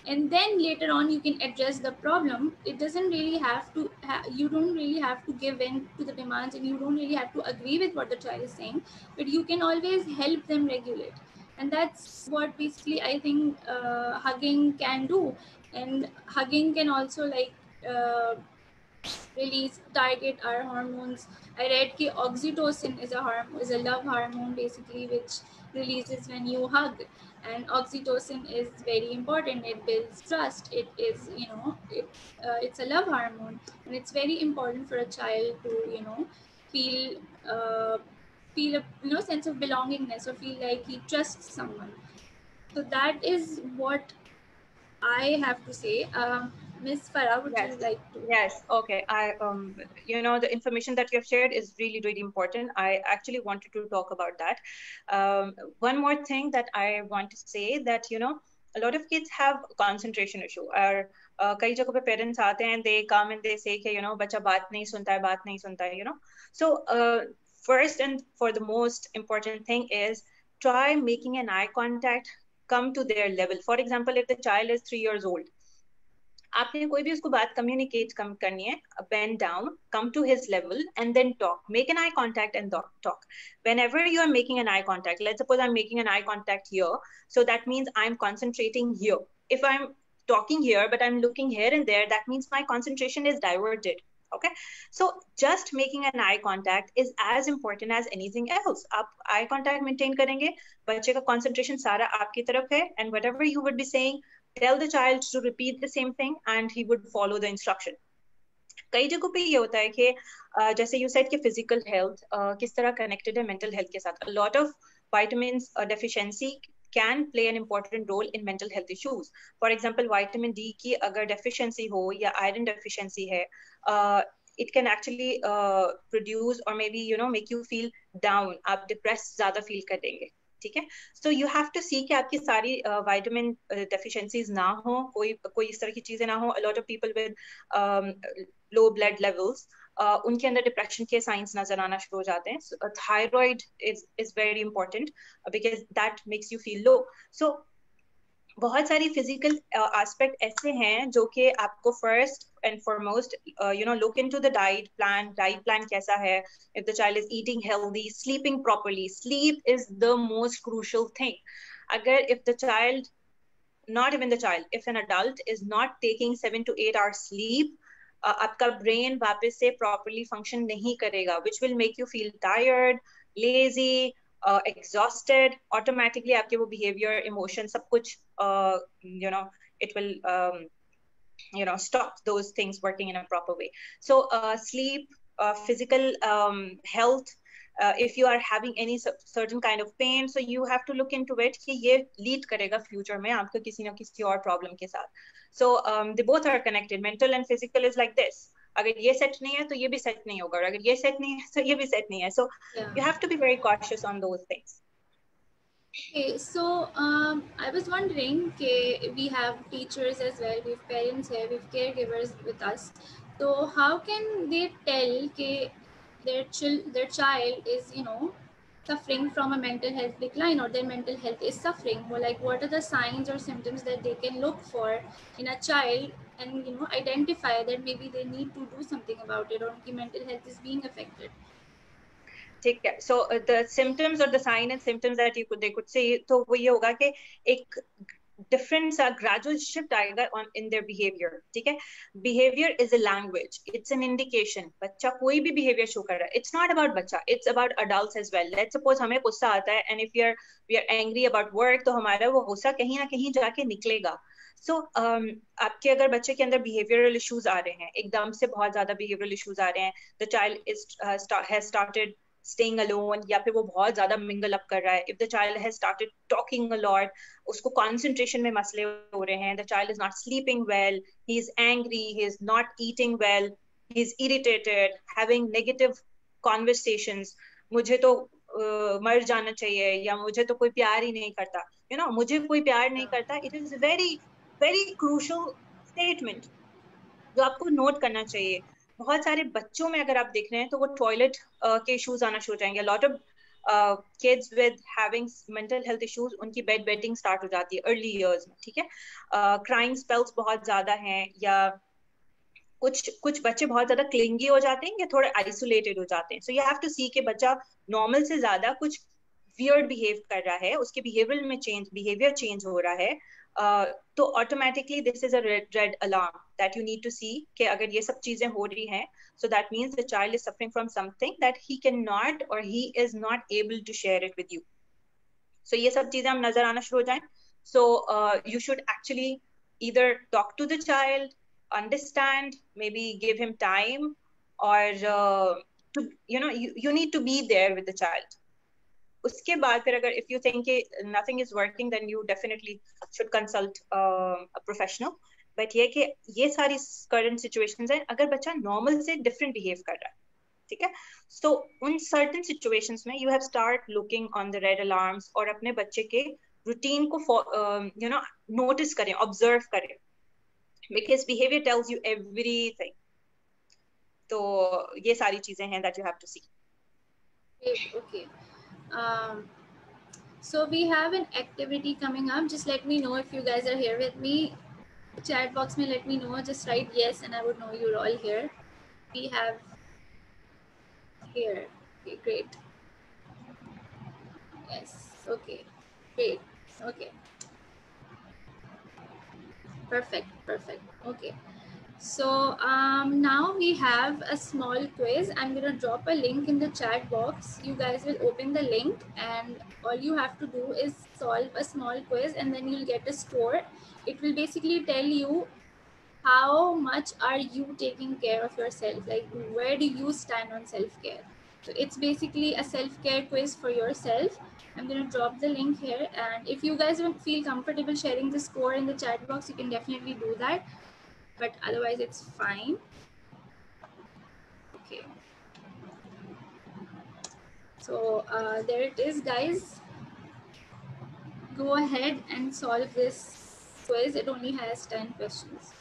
And then later on, you can address the problem. It doesn't really have to, you don't really have to give in to the demands, and you don't really have to agree with what the child is saying, but you can always help them regulate. And that's what basically I think hugging can do. And hugging can also release target our hormones. I read that oxytocin is a love hormone basically, which releases when you hug. And oxytocin is very important. It builds trust. It is it's a love hormone, and it's very important for a child to feel feel a sense of belongingness, or feel like he trusts someone. So that is what I have to say. Miss Farah, would you Yes. like to? Yes. Okay. The information that you have shared is really, really important. I actually wanted to talk about that. One more thing that I want to say that, a lot of kids have concentration issue. Or कई जगहों पे parents आते हैं, they come and they say कि, बच्चा बात नहीं सुनता है. So first and for the most important thing is try making an eye contact, come to their level. For example, if the child is 3 years old, आपने कोई भी उसको बात communicate करनी है, bend down, come to his level, and then talk. Make an eye contact and talk. Whenever you are making an eye contact, let's suppose I'm making an eye contact here, so that means I'm concentrating here. If I'm talking here, but I'm looking here and there, that means my concentration is diverted. Okay, so just making an eye contact is as important as anything else. आप eye contact maintain करेंगे, बच्चे का concentration सारा आपकी तरफ है, and whatever you would be saying, tell the child to repeat the same thing and he would follow the instruction. कई जगहों पे ये होता है कि जैसे you said कि physical health किस तरह connected है mental health के साथ. A lot of vitamins deficiency can play an important role in mental health issues. For example, vitamin D की अगर deficiency हो या iron deficiency है, it can actually produce or maybe make you feel down. आप depressed ज़्यादा feel करेंगे. ठीक है, so you have to see कि आपकी सारी विटामिन डेफिशिएंसीज ना हो, कोई इस तरह की चीजें ना हो. A lot of people with low blood levels, उनके अंदर डिप्रेशन के साइंस नजर आना शुरू हो जाते हैं. Thyroid is very important because that makes you feel low. So बहुत सारी फिजिकल एस्पेक्ट ऐसे हैं जो कि आपको first and foremost look into the diet plan कैसा है. if the child is eating healthy, sleeping properly, sleep is the most crucial thing. agar if the child, not even the child, if an adult is not taking 7 to 8 hours sleep, आपका brain वापस से properly function नहीं करेगा, which will make you feel tired, lazy, exhausted. Automatically आपके वो behavior, emotion, सब कुछ it will stop those things working in a proper way. So sleep, physical health, if you are having any certain kind of pain, so you have to look into it कि ये lead करेगा future में आपका किसी ना किसी और problem के साथ. So they both are connected. Mental and physical is like this. अगर ये सेट नहीं है तो ये भी सेट नहीं होगा, और अगर ये सेट नहीं है तो ये भी सेट नहीं है. So you have to be very cautious on those things. Okay, so I was wondering, okay, we have teachers as well, we have parents here, we have caregivers with us. So how can they tell that their child is, suffering from a mental health decline, or their mental health is suffering? Or like, what are the signs or symptoms that they can look for in a child, and identify that maybe they need to do something about it, or their mental health is being affected? ठीक है. So the symptoms or the sign and symptoms that they could say, तो वो ये होगा कि एक different सा gradual shift आएगा in their behavior. ठीक है. Behavior is a language. It's an indication. बच्चा कोई भी behavior show कर रहा है. It's not about बच्चा. It's about adults as well. Let's suppose हमें गुस्सा आता है, and if we are angry about work, तो हमारा वो गुस्सा कहीं ना कहीं जाके निकलेगा. So आपके अगर बच्चे के अंदर behavioral issues आ रहे हैं, एकदम से बहुत ज्यादा behavioral issues आ रहे हैं, the child has started staying alone, या फिर वो बहुत ज्यादा mingle up कर रहा है, if the child has started talking a lot, उसको concentration में मसले हो रहे हैं, the child is not sleeping well, he is angry, he is not eating well, he is irritated, having negative conversations, मुझे तो मर जाना चाहिए, या मुझे तो कोई प्यार ही नहीं करता, मुझे कोई प्यार नहीं करता. It is a very very crucial statement जो आपको नोट करना चाहिए. बहुत सारे बच्चों में अगर आप देख रहे हैं तो वो टॉयलेट के इश्यूज आना शुरू हो जाएंगे. Lot of kids with having mental health issues, उनकी बेड वेटिंग स्टार्ट हो जाती है अर्ली इयर्स में. ठीक है. क्राइंग स्पेल्स बहुत ज्यादा हैं, या कुछ बच्चे बहुत ज्यादा क्लिंगी हो जाते हैं या थोड़े आइसोलेटेड हो जाते हैं. सो यू हैव टू सी कि बच्चा नॉर्मल से ज्यादा कुछ वियर्ड बिहेव कर रहा है, उसके बिहेवियर चेंज हो रहा है, तो automatically this is a red alarm that you need to see कि अगर ये सब चीजें हो रही हैं, so that means the child is suffering from something that he can not or he is not able to share it with you. So ये सब चीजें हम नजर आना शुरू हो जाए. So you should actually either talk to the child, understand, maybe give him time, or you need to be there with the child. उसके बाद फिर अगर if you think nothing is working, then you definitely should consult a professional. But ये कि ये सारी current situations हैं अगर बच्चा normal से different behave कर रहा है. ठीक है. So उन certain situations में you have start looking on the red alarms, और अपने बच्चे के routine को notice करें, observe करें, because behavior tells you everything. तो ये सारी चीजें हैं that you have to see. Okay. So we have an activity coming up. Just let me know if you guys are here with me. Chat box में let me know. Just write yes and I would know you're all here. We have here. Okay, great. Yes. Okay. Great. Okay. Perfect. Okay. So now we have a small quiz. I'm gonna drop a link in the chat box. You guys will open the link, and all you have to do is solve a small quiz, and then you'll get a score. It will basically tell you how much are you taking care of yourself, like where do you stand on self-care. So it's basically a self-care quiz for yourself. I'm going to drop the link here, and if you guys don't feel comfortable sharing the score in the chat box, you can definitely do that, but otherwise it's fine. Okay, so there it is, guys. Go ahead and solve this quiz. It only has 10 questions.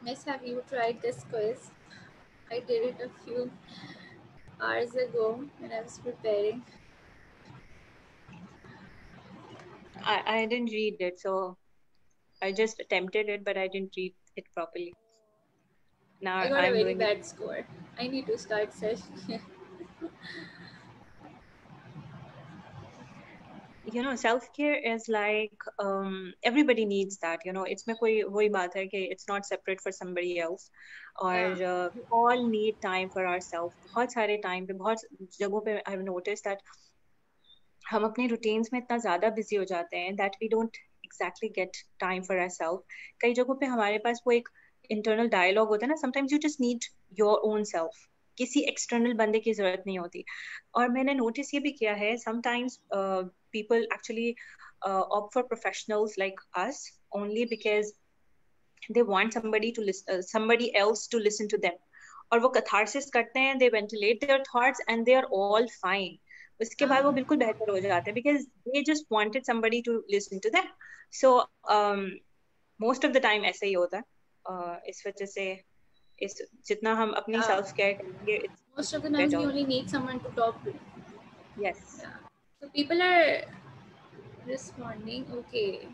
Miss, have you tried this quiz? I did it a few hours ago when I was preparing. I didn't read it, so I just attempted it, but I didn't read it properly. Now I got a I'm very doing it. bad score. I need to start self-care. You know, self-care is like everybody needs that. You know, it's में कोई वही बात है कि it's not separate for somebody else. Yeah. और we all need time for ourselves. बहुत सारे time पे बहुत जगहों पे I've noticed that हम अपने routines में इतना ज़्यादा busy हो जाते हैं that we don't exactly get time for ourselves. कई जगहों पे हमारे पास वो एक internal dialogue होता है ना, sometimes you just need your own self. किसी external बंदे की जरूरत नहीं होती. और मैंने notice ये भी किया है, sometimes people actually opt for professionals like us only because they want somebody else to listen to them. और वो catharsis करते हैं, they ventilate their thoughts and they are all fine. उसके बाद वो बिल्कुल बेहतर हो जाते हैं because they just wanted somebody to listen to them. So most of the time ऐसे ही होता है. इस वजह से इस जितना हम अपनी Yeah. self care करेंगे, Most it's of the times we better. only need someone to talk to. Yes. Yeah. So people are responding. Okay.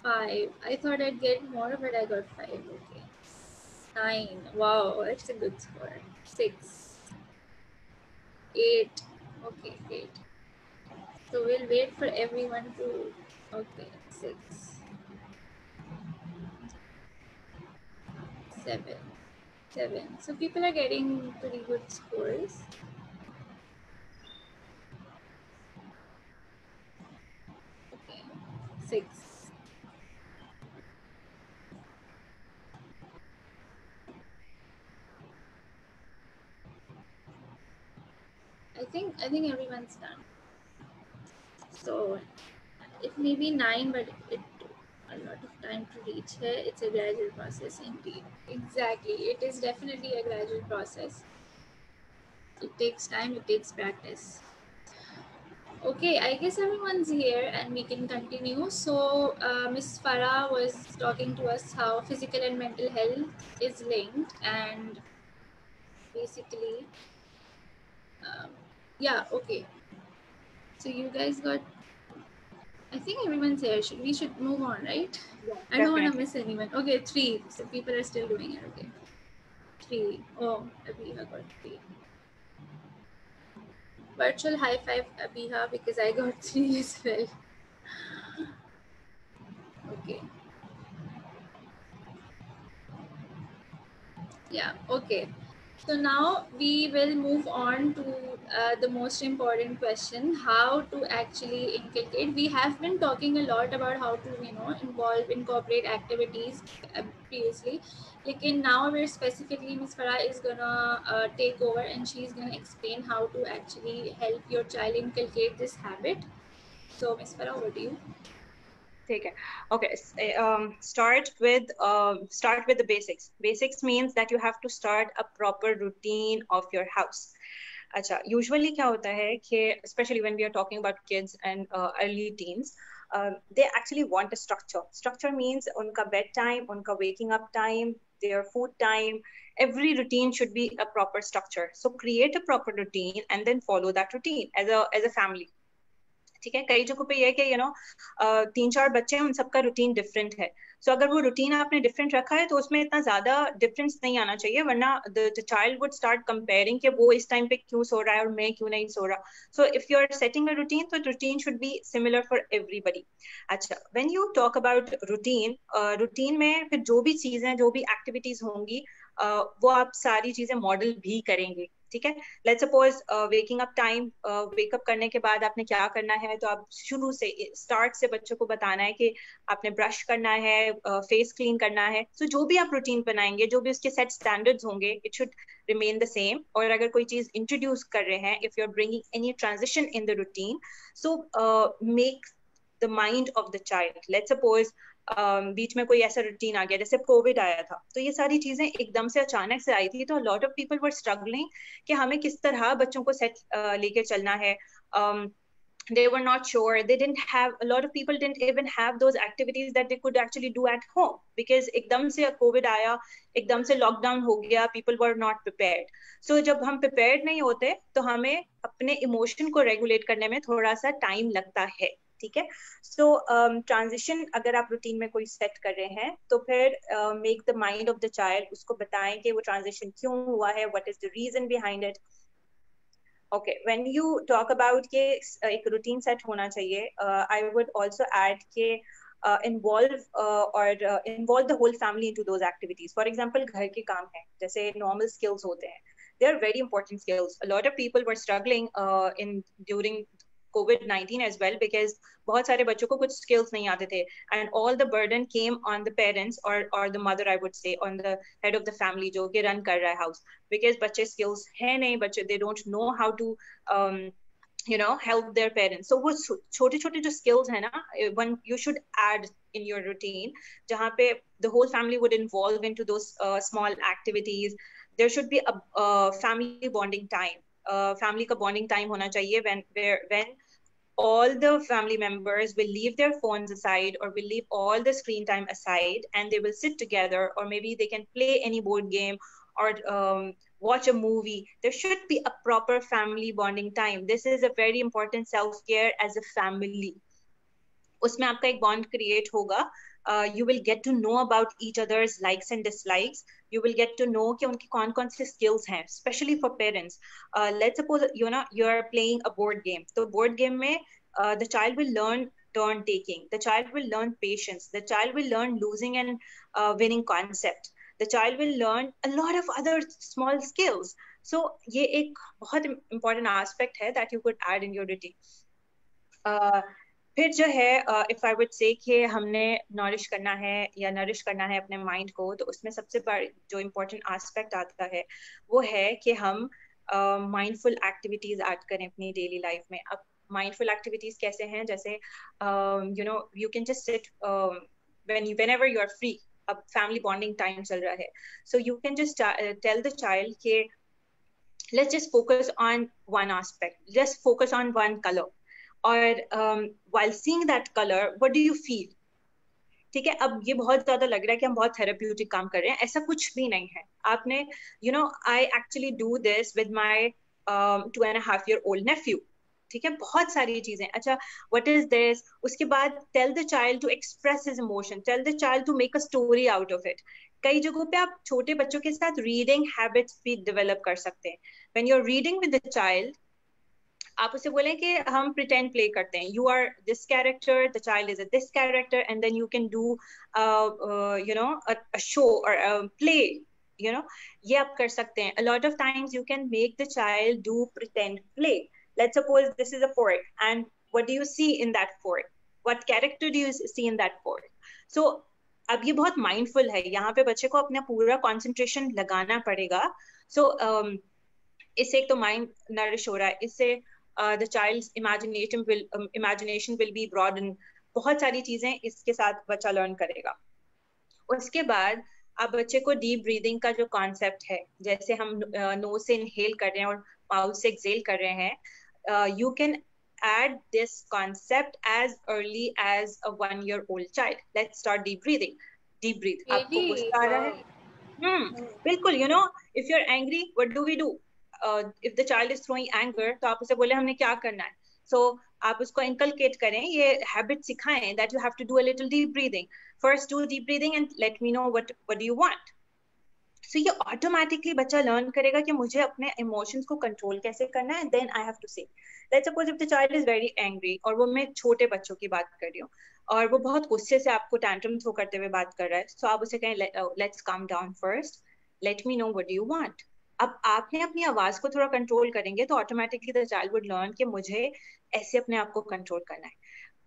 5. I thought I'd get more, but I got 5. Okay. 9. Wow, that's a good score. 6. 8. Okay, 8. So we'll wait for everyone to. Okay, 6. 7. 7. So people are getting pretty good scores. Okay. 6. I think everyone's done. So it may be 9, but it took a lot of time to reach here. It's a gradual process indeed. Exactly. It is definitely a gradual process. It takes time, it takes practice. Okay, I guess everyone's here and we can continue. So, Ms. Farah was talking to us how physical and mental health is linked, and basically, yeah, okay. So, you guys got, I think everyone's here. We should move on, right? Yeah, I don't want to definitely. miss anyone. Okay, 3. So, people are still doing it. Okay. 3. Oh, Abiha got 3. Virtual high five, Abiha, because I got 3 as well. Okay. Yeah, okay. So now we will move on to the most important question, how to actually inculcate. We have been talking a lot about how to, incorporate activities previously. Like now we're specifically, Ms. Farah is gonna take over and she's gonna explain how to actually help your child inculcate this habit. So Ms. Farah, over to you. ठीक है. Okay. Start with the basics. Basics means that you have to start a proper routine of your house. अच्छा, usually क्या होता है कि especially when we are talking about kids and early teens, they actually want a structure. Structure means उनका bedtime, उनका waking up time, their food time. Every routine should be a proper structure. So create a proper routine and then follow that routine as a family. ठीक है. कई जगहों पे ये है कि 3-4 बच्चे हैं, उन सबका रूटीन डिफरेंट है. सो अगर वो रूटीन आपने डिफरेंट रखा है तो उसमें इतना ज्यादा डिफरेंस नहीं आना चाहिए, वरना the child would start comparing कि वो इस टाइम पे क्यों सो रहा है और मैं क्यों नहीं सो रहा. So if you are setting a routine, तो routine should be similar for everybody. अच्छा, when you talk about routine, routine में फिर जो भी चीजें, जो भी एक्टिविटीज होंगी, वो आप सारी चीजें मॉडल भी करेंगे. ठीक है. Let's suppose waking up time, wake up करने के बाद आपने क्या करना है, तो आप शुरू से स्टार्ट से बच्चों को बताना है कि आपने ब्रश करना है, फेस क्लीन करना है. सो जो भी आप रूटीन बनाएंगे, जो भी उसके सेट स्टैंडर्ड्स होंगे, it should remain the same. और अगर कोई चीज इंट्रोड्यूस कर रहे हैं, if you are bringing any transition in the routine, so make the mind of the child. Let's suppose बीच में कोई ऐसा रूटीन आ गया, जैसे कोविड आया था, तो ये सारी चीजें एकदम से अचानक से आई थी, तो lot of people were struggling कि हमें किस तरह बच्चों को सेट लेके चलना है. they were not sure. They didn't have, a lot of people didn't even have those activities that they could actually do at home, because एकदम से COVID आया, एकदम से lockdown हो गया, people were not prepared. So जब हम prepared नहीं होते तो हमें अपने emotion को regulate करने में थोड़ा सा time लगता है, ठीक है. So transition अगर आप routine में कोई set कर रहे हैं तो फिर make the mind of the child, उसको बताएं कि वो transition क्यों हुआ है, what is the reason behind it. Okay, when you talk about के एक routine set होना चाहिए, I would also add के involve the whole family into those activities. For example, घर के काम है, जैसे normal skills होते हैं. They are very important skills. A lot of people were struggling during COVID-19 as well, because बहुत सारे बच्चों को कुछ skills नहीं आते थे, and all the burden came on the parents or the mother, I would say, on the head of the family जो कि run कर रहा है house, because बच्चे skills है नहीं, बच्चे they don't know how to you know, help their parents. So वो छोटे छोटे जो skills है ना, one you should add in your routine, जहाँ पे the whole family would involve into those small activities. There should be a family bonding time. Family का bonding time होना चाहिए when all the family members will leave their phones aside, or will leave all the screen time aside, and they will sit together, or maybe they can play any board game, or watch a movie. There should be a proper family bonding time. This is a very important self-care as a family. उसमें आपका एक bond create होगा. You will get to know about each other's likes and dislikes. You will get to know कि उनकी कौन-कौन से skills हैं, especially for parents. Let's suppose you're playing a board game. तो board game में the child will learn turn taking. The child will learn patience. The child will learn losing and winning concept. The child will learn a lot of other small skills. So ये एक बहुत important aspect है that you could add in your routine. फिर जो है if I would say कि हमने nourish करना है या nourish करना है अपने mind को, तो उसमें सबसे बड़ा जो important aspect आता है वो है कि हम mindful activities add करें अपनी daily life में. अब mindful activities कैसे हैं, जैसे you know, you can just sit whenever you are free. अब family bonding time चल रहा है, so you can just tell the child कि let's just focus on one aspect, just focus on one color. और while seeing that color, what do you feel? ठीक है, अब ये बहुत ज्यादा लग रहा है कि हम बहुत थेरेप्यूटिक काम कर रहे हैं, ऐसा कुछ भी नहीं है. आपने you know, I actually do this with my 2.5-year-old nephew. ठीक है, बहुत सारी चीजें. अच्छा, what is this? उसके बाद tell the child to express his emotion, tell the child to make a story out of it. कई जगहों पे आप छोटे बच्चों के साथ reading habits भी develop कर सकते हैं. When you're reading with the child, आप उसे बोलें कि हम pretend play करते हैं. You are this character, the child is this character, and then you can do you know, a show or a play. You know, ये आप कर सकते हैं. A lot of times you can make the child do pretend play. Let's suppose this is a fork, and what do you see in that fork? What character do you see in that fork? So अब ये बहुत mindful है. यहाँ पे बच्चे को अपना पूरा concentration लगाना पड़ेगा. So इससे एक तो mind nourish हो रहा है. इससे the child's imagination will be broadened. बहुत सारी चीजें इसके साथ बच्चा learn करेगा. उसके बाद आप बच्चे को deep breathing का जो concept है, जैसे हम nose से inhale कर रहे हैं और mouth से exhale कर रहे हैं, you can add this concept as early as a 1-year-old child. Let's start deep breathing. Deep breathe. आपको गुस्सा आ रहा है? बिल्कुल. You know, if you're angry, what do we do? If the child is throwing anger, तो आप उसे बोले हमने क्या करना है. So आप उसको inculcate करें, ये habit सिखाएं that you have to do a little deep breathing. First do deep breathing and let me know what do you want. So ये automatically बच्चा learn करेगा कि मुझे अपने emotions को control कैसे करना है. Then I have to say, let's suppose if the child is very angry, और वो मैं छोटे बच्चों की बात कर रही हूँ, और वो बहुत गुस्से से आपको tantrum throw करते हुए बात कर रहा है, so आप उसे कहें let's calm down first, let me know what do you want. अब आपने अपनी आवाज को थोड़ा कंट्रोल करेंगे तो automatically the child would learn कि मुझे ऐसे अपने आप को कंट्रोल करना है.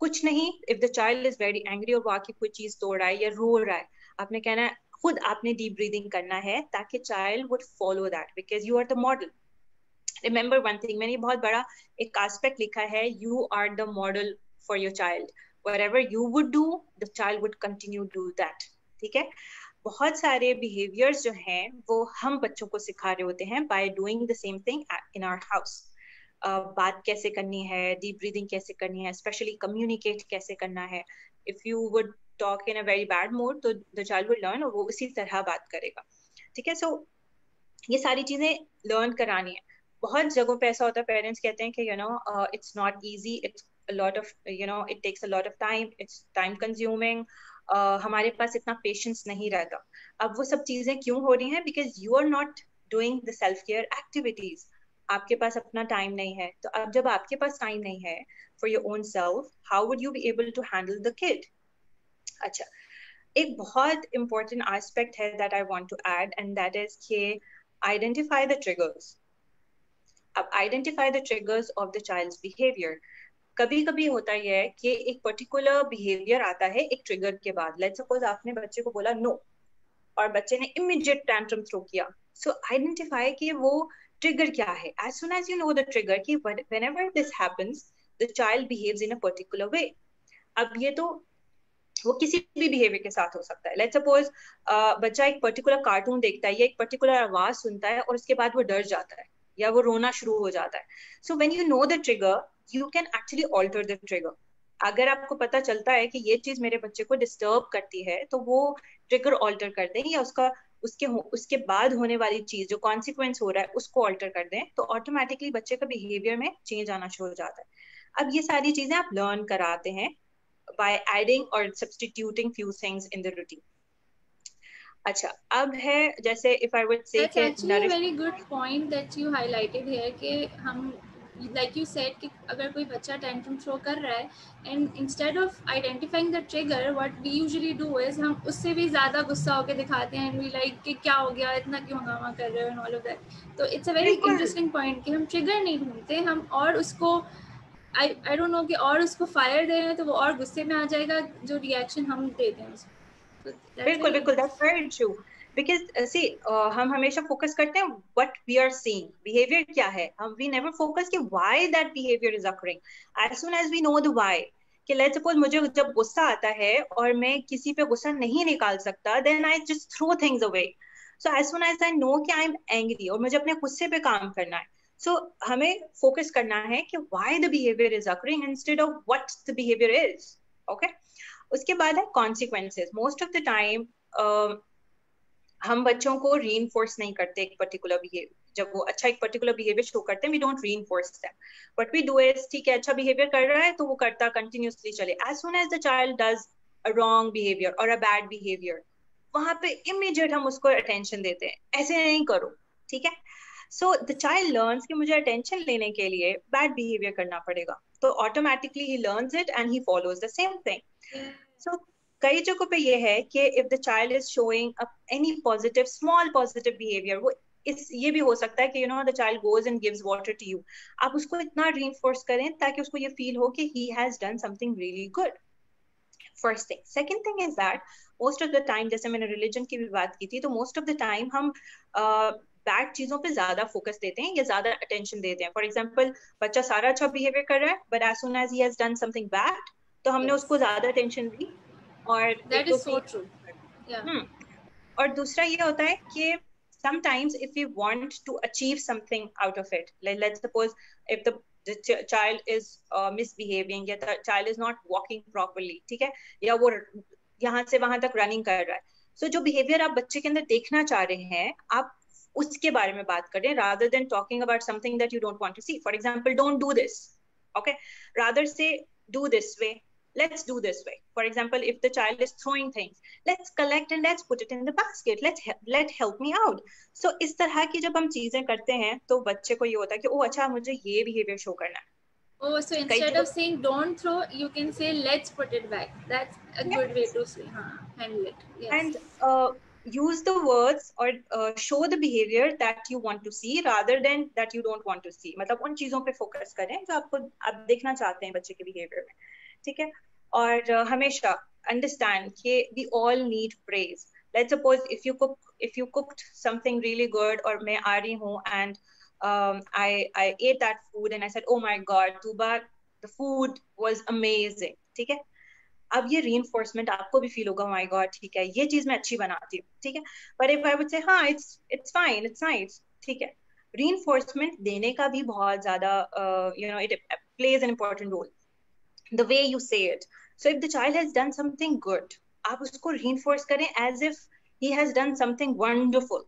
कुछ नहीं, if the child is very angry और वो आके कोई चीज तोड़ रहा है या रो रहा है, आपने कहना है, खुद आपने डीप ब्रीदिंग करना है ताकि child would follow that, because you are the model. Remember one thing, मैंने बहुत बड़ा एक एस्पेक्ट लिखा है, you are the model for your child. Whatever you would do, the child would continue do that. ठीक है, बहुत सारे बिहेवियर्स जो हैं वो हम बच्चों को सिखा रहे होते हैं by doing the same thing in our house. बात कैसे करनी है, डीप ब्रीदिंग कैसे करनी है, स्पेशली कम्युनिकेट कैसे करना है. If you would talk in a very bad mood तो द चाइल्ड वुड लर्न और वो उसी तरह बात करेगा. ठीक है. सो ये सारी चीजें लर्न करानी है. बहुत जगहों पे ऐसा होता है, पेरेंट्स कहते हैं कि it's not easy, it's a lot of it takes a lot of time, it's time consuming, हमारे पास इतना पेशेंस नहीं रहता. अब वो सब चीजें क्यों हो रही हैं? Because you are not doing the self care activities. आपके पास अपना टाइम नहीं है. तो अब जब आपके पास टाइम नहीं है for your own self, how would you be able to handle the kid? अच्छा, एक बहुत इंपॉर्टेंट एस्पेक्ट है that I want to add, and that is कि आइडेंटिफाई द ट्रिगर्स. अब identify the triggers of the child's behaviour. कभी कभी होता है कि एक पर्टिकुलर बिहेवियर आता है एक ट्रिगर के बाद. लेट्स सपोज आपने बच्चे को बोला नो और बच्चे ने इमीडिएट टैंट्रम थ्रो किया. सो आइडेंटिफाई कि वो ट्रिगर क्या है. As soon as you know the trigger कि whenever this happens the child behaves in a particular way. अब ये तो वो किसी भी बिहेवियर के साथ हो सकता है. लेट्स सपोज बच्चा एक पर्टिकुलर कार्टून देखता है या एक पर्टिकुलर आवाज सुनता है और उसके बाद वो डर जाता है या वो रोना शुरू हो जाता है. So when you know the trigger you can actually alter the trigger. अगर आपको पता चलता है कि ये चीज मेरे बच्चे को डिस्टर्ब करती है तो वो ट्रिगर ऑल्टर कर दें, या उसके बाद होने वाली चीज जो कॉन्सिक्वेंस हो रहा है उसको ऑल्टर कर दें, तो ऑटोमेटिकली बच्चे का बिहेवियर में चेंज आना शुरू हो जाता है. अब ये सारी चीजें आप लर्न कराते हैं by adding or substituting few things in the routine. अच्छा, अब है जैसे if I would say That's कि actually a very good point that you highlighted here कि हम like you said कि अगर कोई बच्चा tantrum throw कर रहा है and instead of identifying the trigger what we usually do is हम उससे भी ज़्यादा गुस्सा होके दिखाते हैं and we like कि क्या हो गया, इतना क्यों हंगामा कर रहे हो and all of that. तो it's a very interesting point कि हम trigger नहीं ढूंढते, हम और उसको I don't know कि और उसको fire दे रहे हैं तो वो और गुस्से में आ जाएगा जो reaction हम देते हैं उसको. बिल्कुल बिल्कुल, that's very true. Because see, हम हमेशा फोकस करते हैं what we are seeing, behavior क्या है. हम we never focus कि why that behavior is occurring. As soon as we know the why, कि let's suppose मुझे जब गुस्सा आता है और मैं किसी पे गुस्सा नहीं निकाल सकता, then I just throw things away. So as soon as I know कि I'm angry और मुझे अपने गुस्से पे काम करना है, so हमें फोकस करना है कि why the behavior is occurring instead of what the behavior is. Okay. उसके बाद है consequences. Most of the time हम बच्चों को रीइंफोर्स नहीं करते एक पर्टिकुलर बिहेवियर. जब वो अच्छा एक पर्टिकुलर बिहेवियर शो करते हैं we don't reinforce them. What we do is, ठीक है अच्छा बिहेवियर कर रहा है तो वो करता कंटिन्यूसली चले. As soon as the child does a wrong behaviour और अ बैड बिहेवियर, वहां पे इमीडिएट हम उसको अटेंशन देते हैं, ऐसे नहीं करो. ठीक है. सो द चाइल्ड लर्न्स कि मुझे अटेंशन लेने के लिए बैड बिहेवियर करना पड़ेगा, तो automatically he learns it and he follows the same thing. So कई जगहों पे ये है कि if the child is showing any positive small positive behaviour, वो ये भी हो सकता है कि the child goes and gives water to you, आप उसको इतना रीइंफोर्स करें ताकि उसको ये फील हो कि ही has done something really good. First thing. Second thing is that most of the time, जैसे मैंने रिलीजन की भी बात की थी, तो मोस्ट ऑफ द टाइम हम बैड चीजों पे ज्यादा फोकस देते हैं या ज्यादा अटेंशन देते हैं. फॉर एग्जाम्पल, बच्चा सारा अच्छा बिहेवियर कर रहा है but as soon as he has done something bad तो हमने उसको ज्यादा अटेंशन दी. और That is so true. Yeah. और दूसरा ये होता है कि sometimes if we want to achieve something out of it, let's suppose if the child is misbehaving, या the child is not walking properly, ठीक है, या वो यहाँ से वहां तक रनिंग कर रहा है, so जो behavior आप बच्चे के अंदर देखना चाह रहे हैं आप उसके बारे में बात करें rather than talking about something that you don't want to see. For example, don't do this, okay, rather say do this way, let's do this way. For example, if the child is throwing things, let's collect and let's put it in the basket, let help me out. So इस तरह की जब हम चीजें करते हैं तो बच्चे को ये होता है कि ओ अच्छा मुझे ये बिहेवियर शो करना है. Oh, so instead of saying don't throw, you can say let's put it back. That's a good way to say, handle it. Yes. And use the words or show the behavior that you want to see rather than that you don't want to see. मतलब उन चीजों पे focus करें जो आप देखना चाहते हैं बच्चे के बिहेवियर में. ठीक है. और हमेशा अंडरस्टैंड कि we all need praise. Let's suppose if you cooked something really good और मैं आ रही हूँ and I ate that food and I said, oh my God, Tuba, the food was amazing. ठीक है. अब ये reinforcement आपको भी feel होगा, oh my God, ठीक है, ये चीज मैं अच्छी बनाती हूँ. ठीक है. But if I would say, हाँ, it's fine, it's nice, ठीक है, reinforcement देने का भी बहुत ज़्यादा it plays an important role. The way you say it. So if the child has done something good, आप उसको reinforce करें as if he has done something wonderful.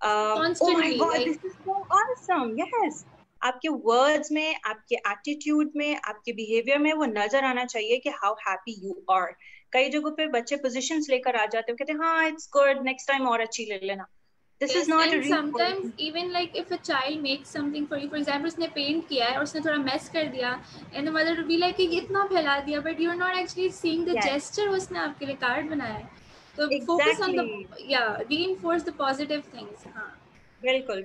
Oh my Constantly, God, like, this is so awesome. Yes. आपके words में, आपके attitude में, आपके behavior में वो नजर आना चाहिए कि how happy you are. कई जगहों पे बच्चे positions लेकर आ जाते हैं, कहते हैं हाँ it's good, next time और अच्छी ले लेना. This is yes, not a and sometimes reinforcement. even like if a child makes something for you, for example उसने paint किया है और उसने थोड़ा mess कर दिया, and the mother will be like कि इतना फैला दिया, but you're not actually seeing the Yes. gesture उसने आपके लिए card बनाया है. So focus on the, Exactly. reinforce the positive things. हाँ. बिल्कुल,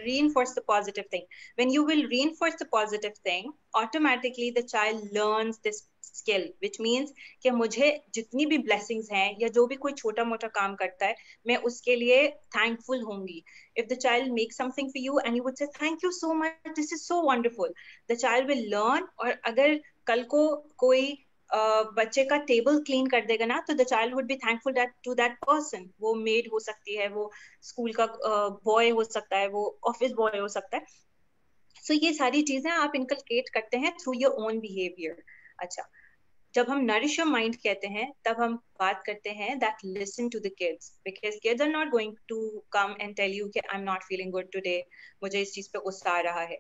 reinforce the positive thing. When you will reinforce the positive thing, automatically the child learns this skill, which means कि मुझे जितनी भी blessings हैं या जो भी कोई छोटा मोटा काम करता है, मैं उसके लिए thankful होंगी. If the child makes something for you and you would say thank you so much, this is so wonderful, the child will learn. और अगर कल को कोई बच्चे का टेबल क्लीन कर देगा ना, तो the child would be thankful to that person. वो मेड हो सकती है, वो स्कूल का बॉय हो सकता है, वो ऑफिस बॉय हो सकता है. सो ये सारी चीजें आप इनकलकेट करते हैं थ्रू योर ओन बिहेवियर. अच्छा, जब हम नरिश योर माइंड कहते हैं, तब हम बात करते हैं that listen to the kids, because kids are not going to come and tell you कि I am not feeling good today, मुझे इस चीज पे गुस्सा आ रहा है.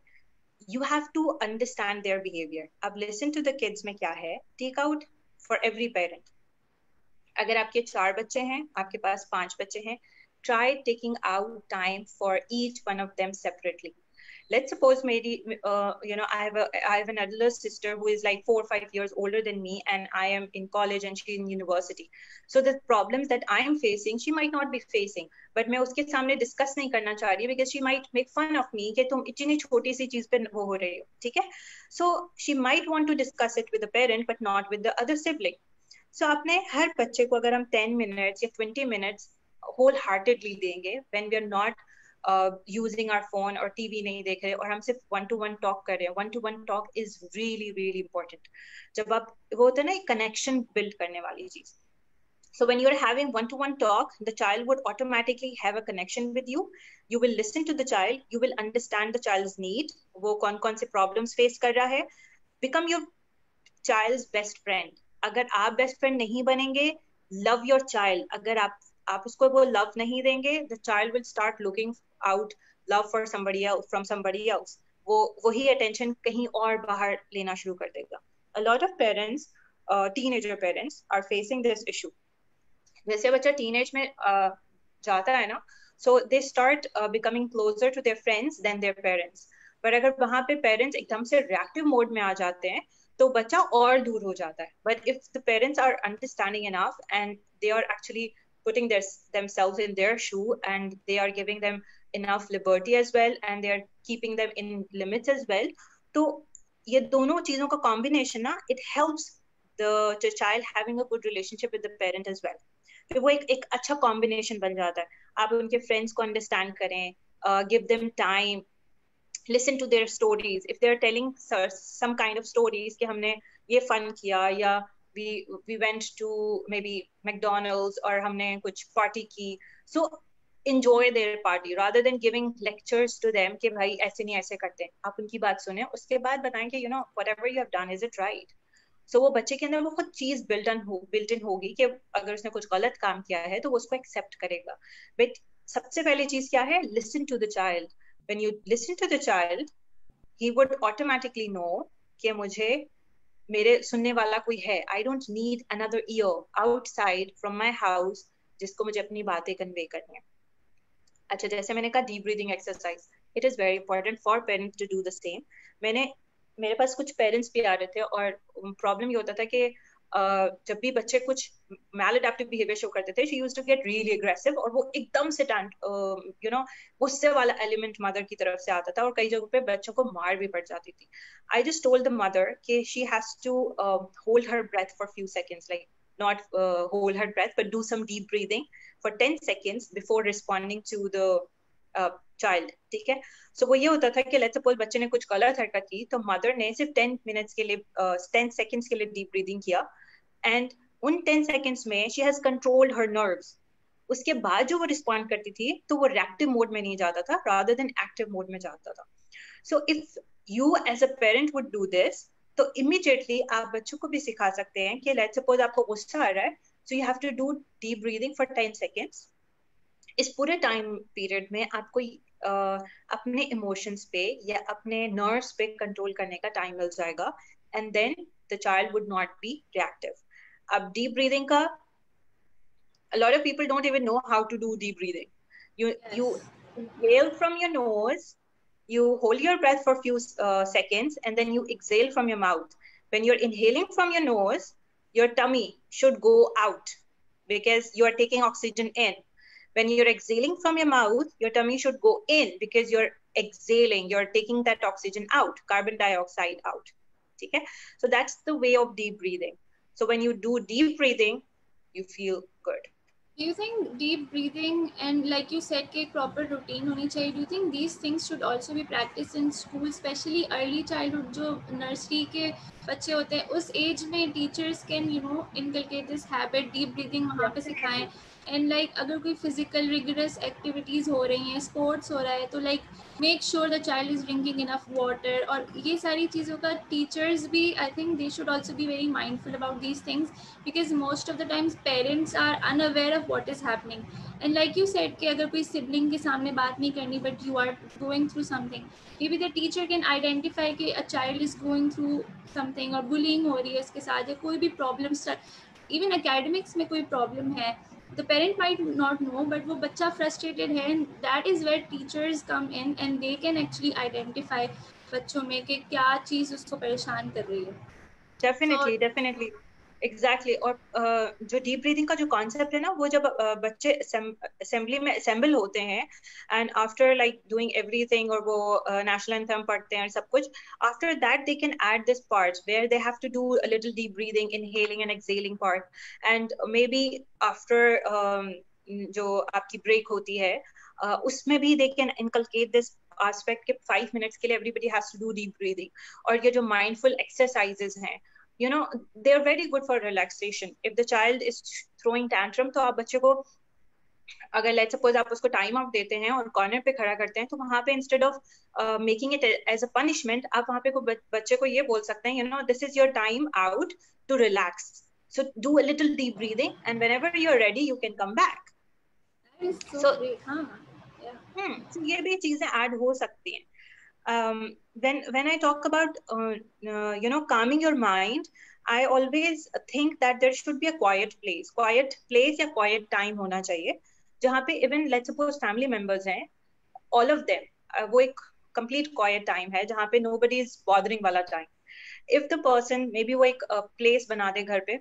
You have to understand their behavior. अब listen to the kids में क्या है, take out for every parent. अगर आपके 4 बच्चे हैं, आपके पास 5 बच्चे हैं, try taking out time for each one of them separately. Let's suppose maybe I have an elder sister who is like 4 or 5 years older than me, and I am in college and she in university. So the problems that I am facing, she might not be facing, but मैं उसके सामने discuss नहीं करना चाह रही, because she might make fun of me कि तुम इतनी छोटी सी चीज पे वो हो रही हो, ठीक है? So she might want to discuss it with the parent, but not with the other sibling. So आपने हर बच्चे को अगर हम 10 minutes या 20 minutes whole heartedly देंगे, when we are not using our phone और TV नहीं देख रहे और हम सिर्फ 1-to-1 talk कर रहे हैं. 1-to-1 talk is really really important. जब आप वो होता है ना एक connection build करने वाली चीज. So when you're having 1-to-1 talk, the child would automatically have a connection with you. You will listen to the child. You will understand the child's need. वो कौन-कौन से problems face कर रहा है. Become your child's best friend. अगर आप best friend नहीं बनेंगे, love your child. अगर आप उसको वो love नहीं देंगे, the child will start looking out love for somebody else, from somebody else. वो वही attention कहीं और बाहर लेना शुरू कर देगा. A lot of parents, teenager parents, are facing this issue. जैसे बच्चा teenage में जाता है ना, so they start becoming closer to their friends than their parents. पर अगर वहाँ पे parents एकदम से reactive mode में आ जाते हैं, तो बच्चा और दूर हो जाता है. But if the parents are understanding enough and they are actually putting themselves in their shoe and they are giving them enough liberty as well and they are keeping them in limits as well, तो ये दोनों चीजों का combination ना, it helps the child having a good relationship with the parent as well. फिर वो एक अच्छा combination बन जाता है. आप उनके friends को understand करें, give them time, listen to their stories. If they're telling some kind of stories कि हमने ये fun किया या we went to maybe McDonald's और हमने कुछ party की, so enjoy their party rather than giving lectures to them कि भाई ऐसे नहीं ऐसे करते हैं. आप उनकी बात सुने, उसके बाद बताएं कि whatever you have done, is it right? So वो बच्चे के अंदर वो खुद चीज built in होगी कि अगर उसने कुछ गलत काम किया है तो वो उसको accept करेगा. But सबसे पहली चीज क्या है? Listen to the child. When you listen to the child, he would automatically know कि मुझे मेरे सुनने वाला कोई है. I don't need another ear outside from my house जिसको मुझे अपनी बातें convey करनी है. अच्छा, जैसे मैंने कहा deep breathing exercise, it is very important for parents to do the same. मेरे पास कुछ पेरेंट्स भी आ रहे थे और प्रॉब्लम ये होता था कि जब भी बच्चे कुछ maladaptive behavior शो करते थे, she used to get really aggressive और वो एकदम से गुस्से वाला element मदर की तरफ से आता था और कई जगहों पे बच्चों को मार भी पड़ जाती थी. I just told the mother कि she has to hold her breath for few seconds, like not hold her breath but do some deep breathing for 10 seconds before responding to the child. ठीक है? So वो ये होता था कि let's suppose बच्चे ने कुछ गलत हरकत की, तो मदर ने सिर्फ 10 minutes के लिए 10 seconds के लिए deep breathing किया, and उन 10 seconds में she has controlled her nerves. उसके बाद जो वो रिस्पॉन्ड करती थी तो वो रिएक्टिव मोड में नहीं जाता था, रादर देन एक्टिव मोड में जाता था. So if you as a parent would do this, तो इमीडिएटली आप बच्चों को भी सिखा सकते हैं कि लेट्स सपोज आपको गुस्सा आ रहा है, so you have to do deep breathing for 10 seconds. इस पूरे टाइम पीरियड में आपको अपने इमोशंस पे या अपने नर्व्स पे कंट्रोल करने का टाइम मिल जाएगा, and then the child would not be reactive. अब डीप ब्रीदिंग का a lot of people don't even know how to do deep breathing. You inhale from your nose, you hold your breath for a few seconds, and then you exhale from your mouth. When you're inhaling from your nose, your tummy should go out because you are taking oxygen in. When you're exhaling from your mouth, your tummy should go in because you're exhaling, you're taking that oxygen out, carbon dioxide out. Okay? So that's the way of deep breathing. So when you do deep breathing, you feel good. Do you think deep breathing and like you said कि proper routine होनी चाहिए? Do you think these things should also be practiced in school, especially early childhood? जो nursery के बच्चे होते हैं उस age में teachers can inculcate this habit, deep breathing वहाँ पे सिखाएं. And like अगर कोई physical rigorous activities हो रही हैं, sports हो रहा है, तो like make sure the child is drinking enough water. और ये सारी चीज़ों का teachers भी I think they should also be very mindful about these things, because most of the times parents are unaware of what is happening. And like you said कि अगर कोई sibling के सामने बात नहीं करनी but you are going through something, maybe the teacher can identify कि a child is going through something और bullying हो रही है इसके साथ, या कोई भी problem, even academics में कोई problem है, the parent might not know but वो बच्चा frustrated है, and that is where teachers come in and they can actually identify बच्चों में कि क्या चीज़ उसको परेशान कर रही है. Definitely. Exactly. और जो डीप ब्रीदिंग का जो कॉन्सेप्ट है ना, वो जब बच्चे असेंबली में असेंबल होते हैं and after like doing everything, और वो नेशनल एंथम पढ़ते हैं सब कुछ, after that they can add this part where they have to do a little deep breathing, inhaling and exhaling part. And maybe after जो आपकी break होती है उसमें भी they can inculcate this aspect के 5 minutes के लिए everybody has to do deep breathing. और ये जो mindful exercises हैं, you know, they are very good for relaxation. If the child is throwing tantrum, तो आप बच्चे को अगर let's suppose आप उसको टाइम आउट देते हैं और कॉर्नर पे खड़ा करते हैं, तो वहां पे instead of making it as a punishment, आप वहां पे बच्चे को ये बोल सकते हैं, you know, this is your time out to relax. So do a little deep breathing, and whenever you're ready, you can come back. That is so great. हाँ. So ये भी चीजें ऐड हो सकती हैं. When I talk about you know, calming your mind, I always think that there should be a quiet place या quiet time होना चाहिए, जहाँ पे even let's suppose family members हैं, all of them, वो एक complete quiet time है जहाँ पे nobody is bothering वाला time. If the person, maybe वो एक place बना दे घर पे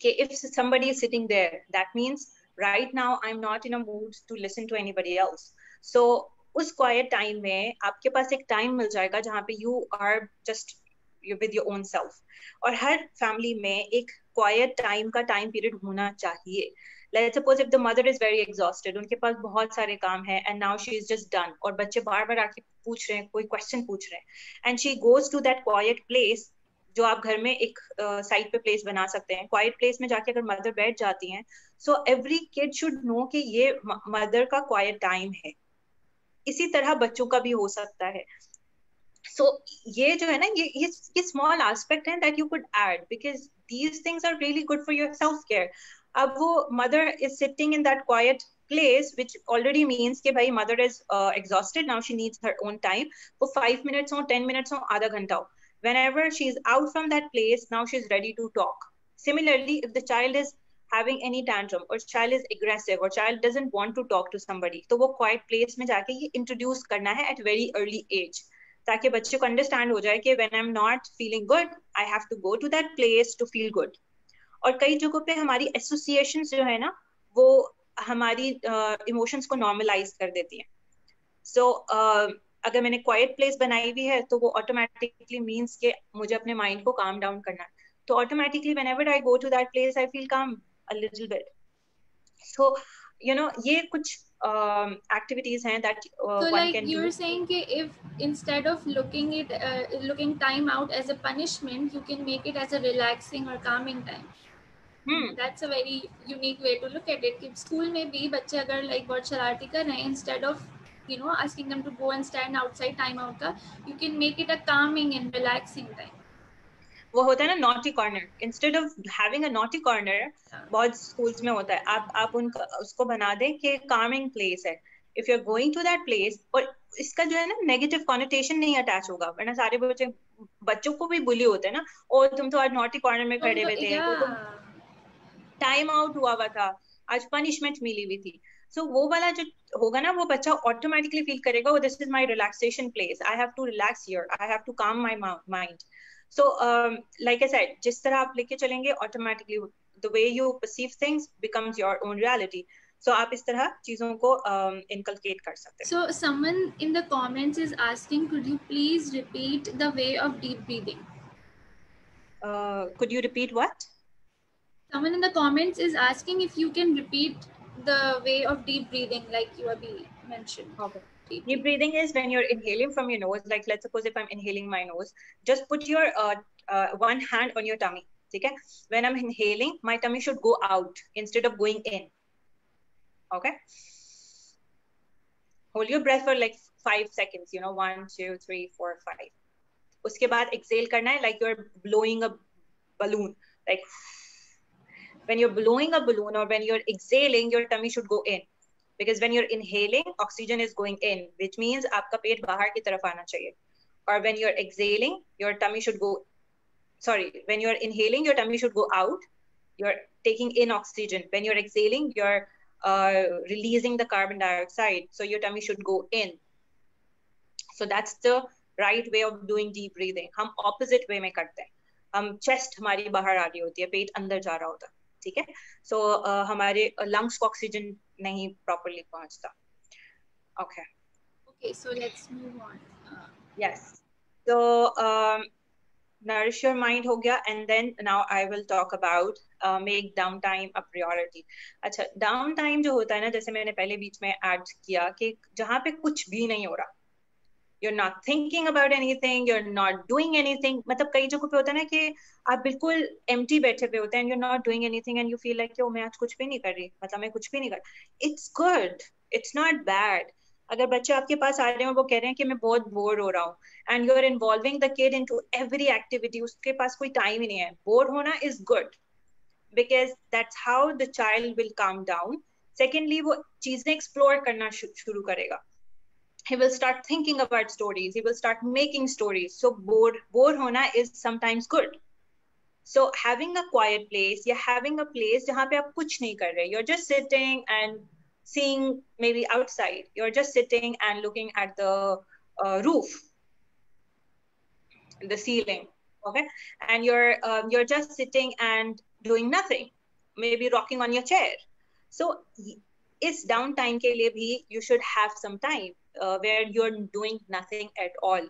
कि if somebody is sitting there, that means right now I'm not in a mood to listen to anybody else. So उस क्वाइट टाइम में आपके पास एक टाइम मिल जाएगा जहाँ पे you are just with your own self. और हर फैमिली में एक क्वाइट टाइम का टाइम पीरियड होना चाहिए. Let's suppose if the mother is very exhausted, उनके पास बहुत सारे काम है and now she is just done, और बच्चे बार बार आके पूछ रहे हैं, कोई क्वेश्चन पूछ रहे हैं, and she goes to that quiet place, जो आप घर में एक साइड पे प्लेस बना सकते हैं. क्वाइट प्लेस में जाके अगर मदर बैठ जाती हैं, so every kid should know कि ये मदर का क्वाइट टाइम है. इसी तरह बच्चों का भी हो सकता है. सो ये जो है ना, ये स्मॉल एस्पेक्ट है that you could add, because these things are really good for your self care. अब वो mother is sitting in that quiet place, which already means कि भाई mother is exhausted, now she needs her own time. वो 5 minutes हो, 10 minutes हो, आधा घंटा हो, whenever she is out from that place, now she is ready to talk. Similarly, if the child is having any tantrum, or child is aggressive, or child doesn't want to talk to somebody, तो वो quiet place में जाके ये introduce करना है at very early age, ताकि बच्चे को understand हो जाए कि when I'm not feeling good, I have to go to that place to feel good. और कई जगहों पे हमारी associations जो है ना, वो हमारी इमोशंस को नॉर्मलाइज कर देती है. सो अगर मैंने क्वाइट प्लेस बनाई हुई है, तो वो ऑटोमेटिकली मीन्स कि मुझे अपने माइंड को काम डाउन करना है. तो automatically whenever I go to that place, I feel calm a little bit. So you know, ये कुछ activities हैं that one can do. So like you're saying कि if instead of looking time out as a punishment, you can make it as a relaxing or calming time. That's a very unique way to look at it. कि school में भी बच्चे अगर like बहुत शरारती कर रहे हैं, instead of asking them to go and stand outside time out का, you can make it a calming and relaxing time. वो होता है ना naughty corner, instead of having a naughty corner, बहुत स्कूल्स में होता है, आप उनका उसको बना दें कि कामिंग प्लेस है. If you are going to that place, और इसका जो है ना नेगेटिव कॉनोटेशन नहीं अटैच होगा, वरना सारे बच्चों को भी बुली होते हैं ना, और तुम तो आज नॉटी कॉर्नर में खड़े हुए थे, तो तुम टाइम आउट हुआ था, आज पनिशमेंट मिली हुई थी. सो वो वाला जो होगा ना, वो बच्चा ऑटोमेटिकली फील करेगा, this is my relaxation place, I have to relax here, I have to calm my mind. So, like I said, जिस तरह आप लेके चलेंगे, automatically the way you perceive things becomes your own reality. So, आप इस तरह चीजों को inculcate कर सकते हैं. So, someone in the comments is asking, could you please repeat the way of deep breathing? Could you repeat what? Someone in the comments is asking if you can repeat the way of deep breathing, like you have mentioned. Okay. Deep breathing is when you're inhaling from your nose. Like, let's suppose if I'm inhaling my nose, just put your one hand on your tummy. Okay? When I'm inhaling, my tummy should go out instead of going in. Okay? Hold your breath for like 5 seconds. 1, 2, 3, 4, 5. Uske baad exhale karna hai like you're blowing a balloon. Like, when you're blowing a balloon or when you're exhaling, your tummy should go in. Because when you're inhaling, oxygen is going in, which means आपका पेट बाहर की तरफ आना चाहिए. Or when you're exhaling, your tummy should go. Sorry, when you're inhaling, your tummy should go out. You're taking in oxygen. When you're exhaling, you're releasing the carbon dioxide. So your tummy should go in. So that's the right way of doing deep breathing. हम opposite way में करते हैं. हम chest हमारी बाहर आ रही होती है, पेट अंदर जा रहा होता है. ठीक है? So हमारे lungs को oxygen नहीं properly पहुंचता. Okay. Okay, so let's move on. Yes. So nourish your mind हो गया, and then now I will talk about make downtime a priority. अच्छा, downtime जो होता है ना, जैसे मैंने पहले बीच में ऐड किया कि जहाँ पे कुछ भी नहीं हो रहा, you're not thinking about anything, you're not doing anything. मतलब कई जगहों पे होता है ना कि आप बिल्कुल empty बैठे हुए होते हैं, and you're not doing anything and you feel like कि मैं आज कुछ भी नहीं कर रही, मतलब मैं कुछ भी नहीं कर. It's good, it's not bad. अगर बच्चे आपके पास आ रहे हैं और वो कह रहे हैं कि मैं बहुत बोर हो रहा हूँ, and you're involving the kid into every activity, उसके पास कोई टाइम ही नहीं है, बोर होना is good, because that's how the child will calm down. Secondly, वो चीजें explore करना शुरू करेगा. He will start thinking about stories. He will start making stories. So bore hona is sometimes good. So having a quiet place, या having a place जहाँ पे आप कुछ नहीं कर रहे, you're just sitting and seeing maybe outside. You're just sitting and looking at the roof, the ceiling, okay? And you're just sitting and doing nothing, maybe rocking on your chair. So इस downtime के लिए भी you should have some time where you're doing nothing at all.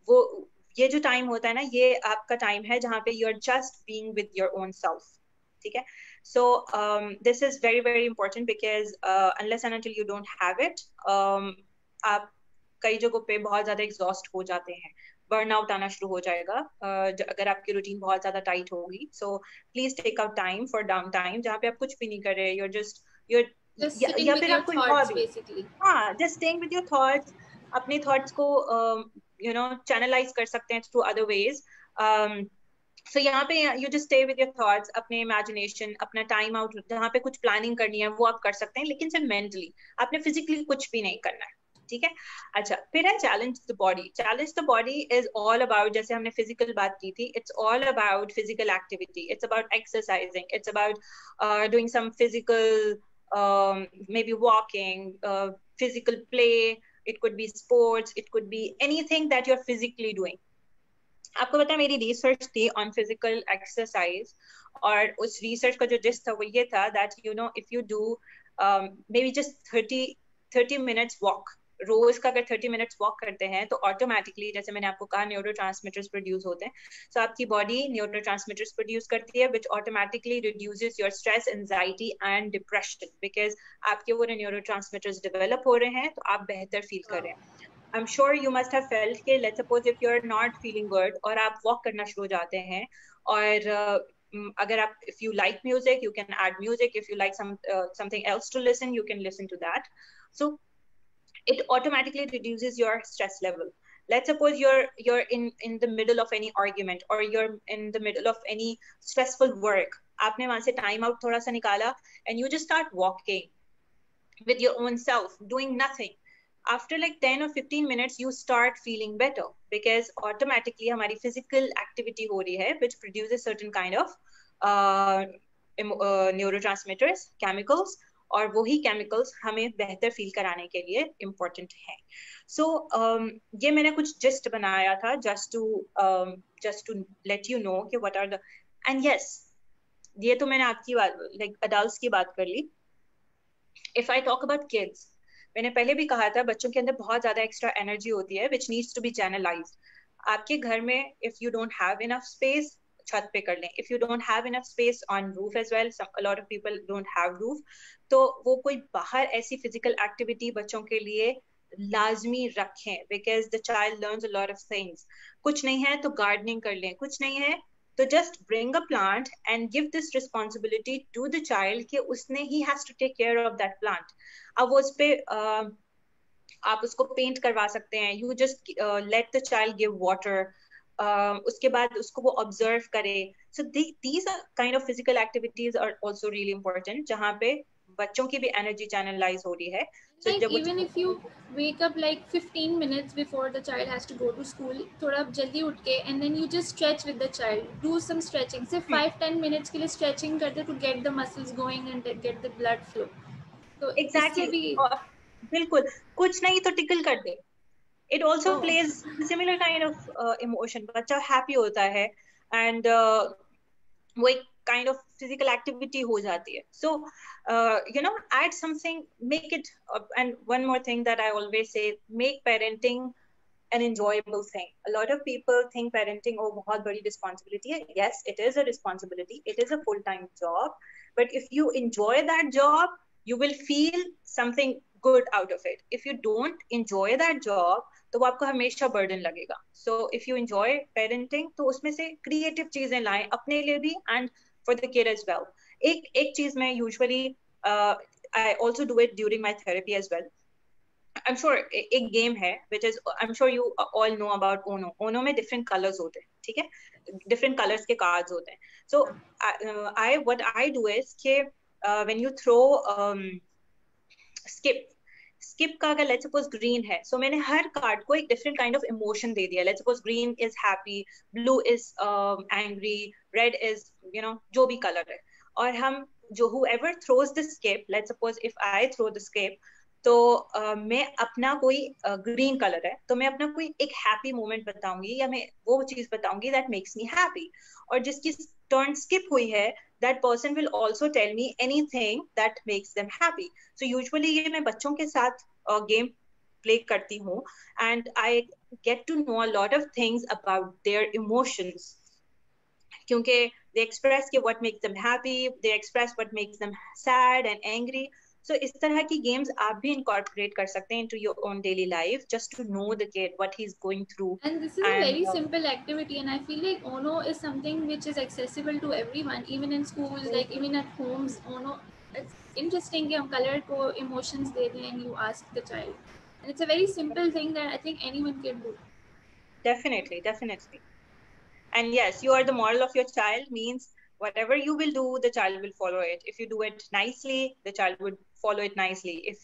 वो ये जो time होता है ना, ये आपका time है जहाँ पे you're just being with your own self. ठीक है? So this is very very important, because unless and until you don't have it, आप कई जगहों पे बहुत ज्यादा exhaust हो जाते हैं, burnout आना शुरू हो जाएगा अगर आपकी routine बहुत ज्यादा tight होगी. So please take out time for downtime जहाँ पे आप कुछ भी नहीं कर रहे, you're just sitting with your thoughts, basically. हाँ, just staying with your thoughts. अपने thoughts को channelize कर सकते हैं through other ways. So यहाँ पे you just stay with your thoughts, अपने imagination, अपना time out, जहाँ पे कुछ planning करनी है वो आप कर सकते हैं, लेकिन सिर्फ mentally. आपने physically कुछ भी नहीं करना है. ठीक है? अच्छा, फिर है challenge the body. Challenge the body is all about, जैसे हमने physical बात की थी, it's all about physical activity. It's about exercising. It's about doing some physical maybe walking, physical play. It could be sports, it could be anything that you're physically doing. आपको पता है मेरी research थी on physical exercise, और उस research का जो gist था वो ये था that if you do maybe just 30 minutes walk, रोज का अगर 30 minutes walk करते हैं तो automatically, जैसे मैंने आपको कहा, neurotransmitters produce होते हैं. So आपकी body neurotransmitters produce करती है, which automatically reduces your stress, anxiety and depression, because आपके वो neurotransmitters develop हो रहे हैं तो आप बेहतर feel कर रहे हैं. I'm sure you must have felt कि let's suppose if you're not feeling good और आप walk करना शुरू हो जाते हैं और अगर आप if you like music, you can add music. If you like something else to listen, you can listen to that. So it automatically reduces your stress level. Let's suppose you're in the middle of any argument, or you're in the middle of any stressful work. आपने वहां से time out थोड़ा सा निकाला, and you just start walking with your own self, doing nothing. After like 10 or 15 minutes, you start feeling better, because automatically हमारी physical activity हो रही है, which produces certain kind of neurotransmitters, chemicals, और वही chemicals हमें बेहतर feel कराने के लिए important है. So ये मैंने कुछ gist बनाया था just to let you know कि what are the, and yes, ये तो मैंने आपकी बात like adults की बात कर ली. If I talk about kids, मैंने पहले भी कहा था बच्चों के अंदर बहुत ज्यादा एक्स्ट्रा एनर्जी होती है which needs to be channelized. आपके घर में if you don't have enough space, छत पे कर लें. If you don't have enough space on roof as well, a lot of people don't have roof, तो वो कोई बाहर ऐसी physical activity बच्चों के लिए लाजमी रखें, because the child learns a lot of things. कुछ नहीं है तो gardening कर लें, कुछ नहीं है तो just bring a plant and give this responsibility to the child कि उसने he has to take care of that plant. अब वो उस पे आप उसको पेंट करवा सकते हैं. You just let the child give water. उसके बाद उसको वो observe करे. So these are kind of physical activities are also really important, जहाँ पे बच्चों की भी energy channelize हो रही है. So like even if you wake up like 15 minutes before the child has to go to school, थोड़ा जल्दी उठ के, and then you just stretch with the child, do some stretching, सिर्फ 5-10 minutes के लिए stretching करते to get the muscles going and get the blood flow. तो exactly. इससे भी बिल्कुल, कुछ नहीं तो tickle कर दे. It also plays similar kind of emotion. बच्चा happy होता है, and वो एक kind of physical activity हो जाती है. So you know, add something, make it and one more thing that I always say, make parenting an enjoyable thing. A lot of people think parenting बहुत बड़ी responsibility है. Yes, it is a responsibility. It is a full-time job. But if you enjoy that job, you will feel something good out of it. If you don't enjoy that job, तो वो आपको हमेशा burden लगेगा. So if you enjoy parenting, तो उसमें से creative चीजें लाएं अपने लिए भी and for the kid as well. एक चीज मैं usually I also do it during my therapy as well. I'm sure एक game है which is I'm sure you all know about Ono. Ono में different colors होते हैं, ठीक है? Different colors के cards होते हैं. So what I do is कि when you throw skip का अगर let's suppose green है, so मैंने हर card को एक different kind of emotion दे दिया. Let's suppose green is happy, blue is angry, red is you know जो भी color है. और हम जो whoever throws the skip, let's suppose if I throw the skip, तो मैं अपना कोई ग्रीन कलर है तो मैं अपना कोई एक हैप्पी मोमेंट बताऊंगी या मैं वो चीज बताऊंगी दैट मेक्स मी हैप्पी. और जिसकी टर्न स्किप हुई है that person will also tell me anything that makes them happy. So usually ये मैं बच्चों के साथ game play करती हूँ and I get to know a lot of things about their emotions क्योंकि they express what makes them happy, they express what makes them sad and angry. So इस तरह की games आप भी incorporate कर सकते हैं into your own daily life just to know the kid what he's going through. And this is a very simple activity, and I feel like Ono is something which is accessible to everyone, even in schools, like even at homes. Ono, it's interesting कि हम color को emotions दे दें and you ask the child, and it's a very simple thing that I think anyone can do. Definitely. And yes, you are the model of your child, means whatever you will do, the child will follow it. If you do it nicely, the child would follow it nicely.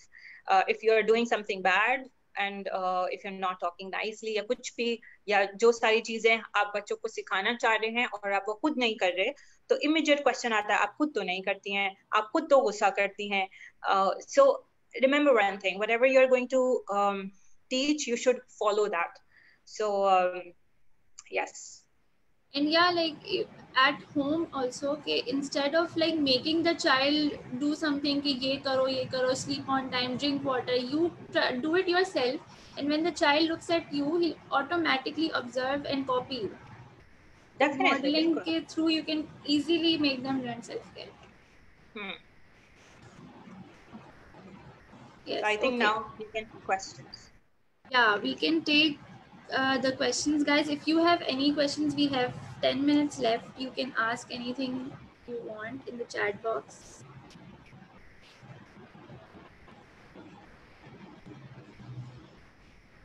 If you are doing something bad and if you're not talking nicely या कुछ भी या जो सारी चीजें आप बच्चों को सिखाना चाह रहे हैं और आप वो खुद नहीं कर रहे, तो immediate question आता है, आप खुद तो नहीं करती हैं, आप खुद तो गुस्सा करती हैं. So remember one thing, whatever you're going to teach, you should follow that. So yes. And yeah, like at home also, okay, instead of like making the child do something ki ye karo, sleep on time, drink water, you do it yourself, and when the child looks at you, he'll automatically observe and copy you. Definitely. Modeling ke through you can easily make them learn self-care. Yes, so I think now we can take questions. Yeah, we can take the questions, guys. If you have any questions, we have 10 minutes left. You can ask anything you want in the chat box.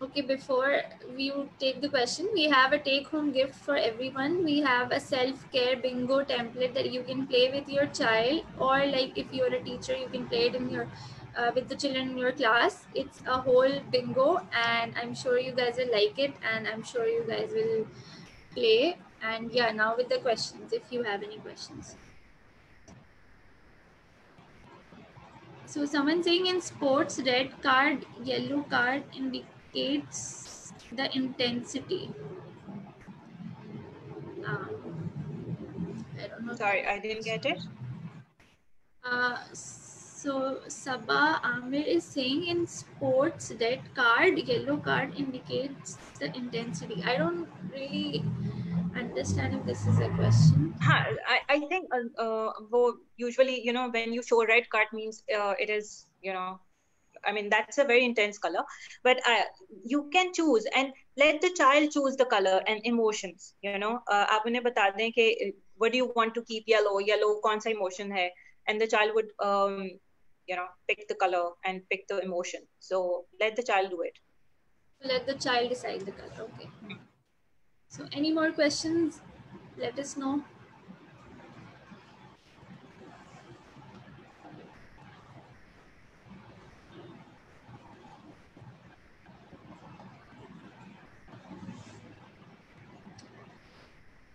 Okay, before we take the question, we have a take-home gift for everyone. We have a self-care bingo template that you can play with your child, or like if you're a teacher, you can play it in your with the children in your class. It's a whole bingo, and I'm sure you guys will like it, and I'm sure you guys will play. And yeah, now with the questions, if you have any questions. So someone saying in sports, red card, yellow card indicates the intensity. I don't know. Sorry, I didn't get it. So Sabah Amir is saying in sports, red card, yellow card indicates the intensity. I don't really understand if this is a question. I think usually, you know, when you show red card means it is, you know, I mean, that's a very intense color, but you can choose and let the child choose the color and emotions, you know. आप उन्हें बता दें कि what do you want to keep yellow कौन सा emotion है, and the child would, you know, pick the color and pick the emotion. So let the child do it. Let the child decide the color. Okay. So any more questions? Let us know.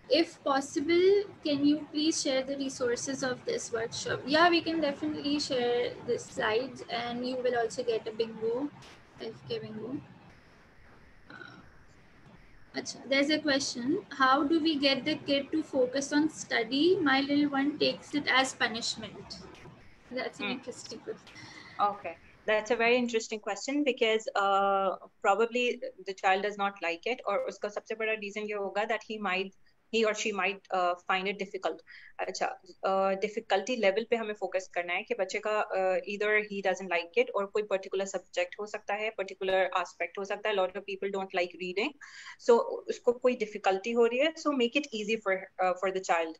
If possible, can you please share the resources of this workshop? Yeah, we can definitely share the slides, and you will also get a bingo, FK bingo. There's a question. How do we get the kid to focus on study? My little one takes it as punishment. That's an interesting question. Okay, that's a very interesting question because probably the child does not like it, or उसका सबसे बड़ा reason ये होगा that he or she might find it difficult. अच्छा, difficulty level पे हमें focus करना है कि बच्चे का either he doesn't like it और कोई particular subject हो सकता है, particular aspect हो सकता है. A lot of people don't like reading, so उसको कोई difficulty हो रही है, so make it easy for the child.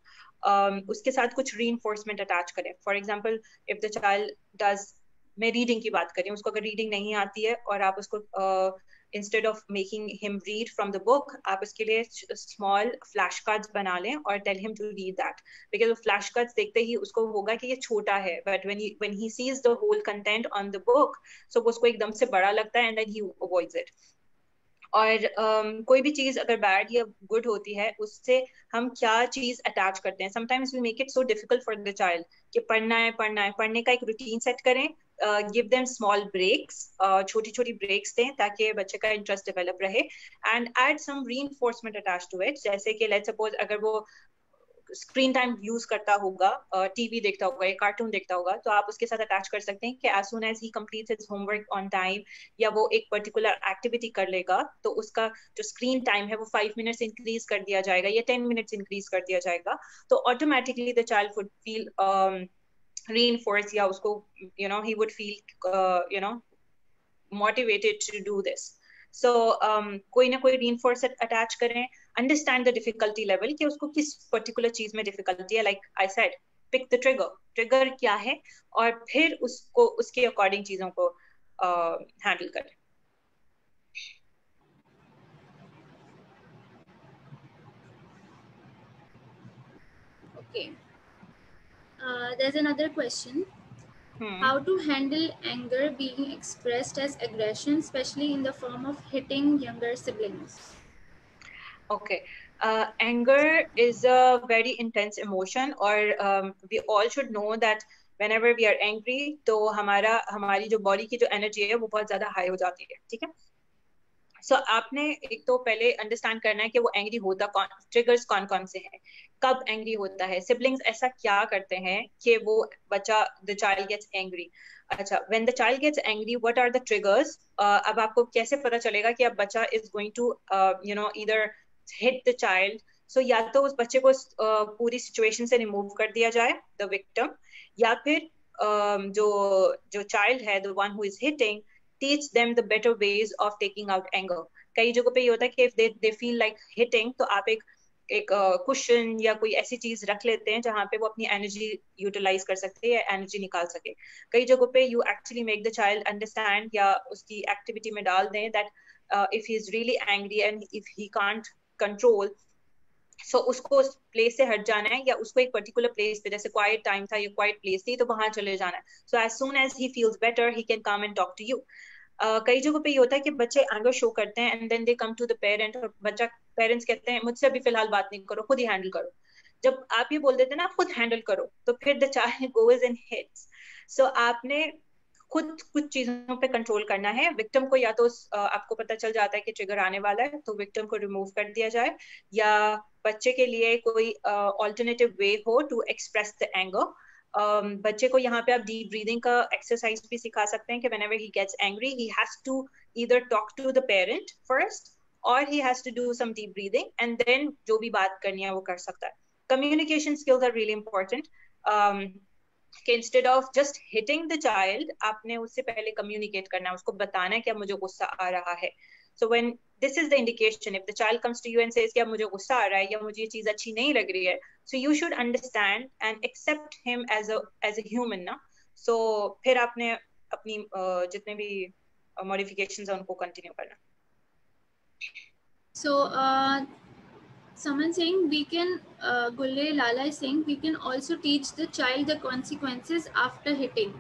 उसके साथ कुछ reinforcement attach करें. For example, if the child does, मैं रीडिंग की बात करी, उसको अगर रीडिंग नहीं आती है और आप उसको instead of making him read from the book, आप उसके लिए स्मॉल फ्लैश कार्ड्स बना लें और tell him to read that, because वो फ्लैश कार्ड्स देखते ही उसको होगा कि ये छोटा है, but when he sees the whole content on the book, so उसको एकदम से बड़ा लगता है and then he avoids it. और कोई भी चीज अगर बैड या गुड होती है, उससे हम क्या चीज अटैच करते हैं. Sometimes we make it so difficult for the child कि पढ़ना है, पढ़ने का एक रूटीन सेट करें, गिव देम स्मॉल ब्रेक्स, छोटी छोटी ब्रेक्स दें ताकि बच्चे का इंटरेस्ट डेवलप रहे, and add some reinforcement attach to it. जैसे कि लेट्स सपोज अगर वो स्क्रीन टाइम यूज करता होगा, टीवी देखता होगा या कार्टून देखता होगा, तो आप उसके साथ अटैच कर सकते हैं कि as soon as he completes his homework on time या वो एक पर्टिकुलर एक्टिविटी कर लेगा, तो उसका जो स्क्रीन टाइम है वो 5 मिनट्स इंक्रीज कर दिया जाएगा या 10 मिनट्स इंक्रीज कर दिया जाएगा. तो automatically the child would feel reinforce, या उसको he would feel motivated to do this. So कोई ना कोई reinforce attach करें, understand the difficulty level कि उसको किस particular चीज में difficulty है. Like I said, pick the trigger क्या है और फिर उसको उसके according चीजों को handle करें. Okay. There's another question. How to handle anger being expressed as aggression, especially in the form of hitting younger siblings? Okay. Anger is a very intense emotion, or we all should know that whenever we are angry, तो हमारी जो body की जो energy है वो बहुत ज़्यादा high हो जाती है, ठीक है? So आपने एक तो पहले अंडरस्टैंड करना है कि वो एंग्री होता ट्रिगर्स कौन से हैं, कब एंग्री होता है, सिबलिंग्स ऐसा क्या करते हैं कि वो बच्चा द चाइल्ड गेट्स एंग्री. अच्छा, when the child gets angry, what are the triggers? अब आपको कैसे पता चलेगा कि अब बच्चा is going to either hit the child? So या तो उस बच्चे को पूरी सिचुएशन से रिमूव कर दिया जाए, द विक्टिम, या फिर जो चाइल्ड है, the one who is hitting, teach them the better ways of taking out anger. कई जगहों पे ये होता है कि if they feel like hitting, तो आप एक एक कुशन या कोई ऐसी चीज रख लेते हैं जहाँ पे वो अपनी एनर्जी यूटिलाइज कर सकते हैं या एनर्जी निकाल सके। कई जगहों पे you actually make the child understand या उसकी एक्टिविटी में डाल दें that if he is really angry and if he can't control, so उसको उस प्लेस से हट जाना है या उसको एक पर्टिकुलर प्लेस पे, जैसे क्वाइट टाइम था या क्वाइट प्लेस थी, तो वहां चले जाना है। So as soon as he feels better he can come and talk to you. कई जगहों पे ये होता है कि बच्चे एंगर शो करते हैं and then they come to the parent, और बच्चा पेरेंट्स कहते हैं मुझसे अभी फिलहाल बात नहीं करो, खुद ही हैंडल करो। जब आप ये बोल देते हैं ना खुद हैंडल करो, तो फिर the child goes and hits. So आपने खुद कुछ चीजों पे कंट्रोल करना है। विक्टिम को या तो आपको पता चल जाता है कि ट्रिगर आने वाला है तो विक्टिम को रिमूव कर दिया जाए, या बच्चे के लिए कोई ऑल्टरनेटिव वे हो टू एक्सप्रेस द एंगर। बच्चे को यहाँ पे आप डीप ब्रीदिंग का एक्सरसाइज भी सिखा सकते हैं कि whenever he gets angry he has to either talk to the parent first or he has to do some deep breathing and then जो भी बात करनी है वो कर सकता है। Communication skills are really important. कि instead of just hitting the child, आपने उससे पहले कम्युनिकेट करना है, उसको बताना है कि अब मुझे गुस्सा आ रहा है। So when this is the indication, if the child comes to you and says कि अब मुझे गुस्सा आ रहा है या मुझे ये चीज अच्छी नहीं लग रही है, so you should understand and accept him as a human ना। सो फिर आपने अपनी जितने भी मॉडिफिकेशंस हैं उनको कंटिन्यू करना। So someone saying we can, Gulle Lala is saying we can also teach the child the consequences after hitting.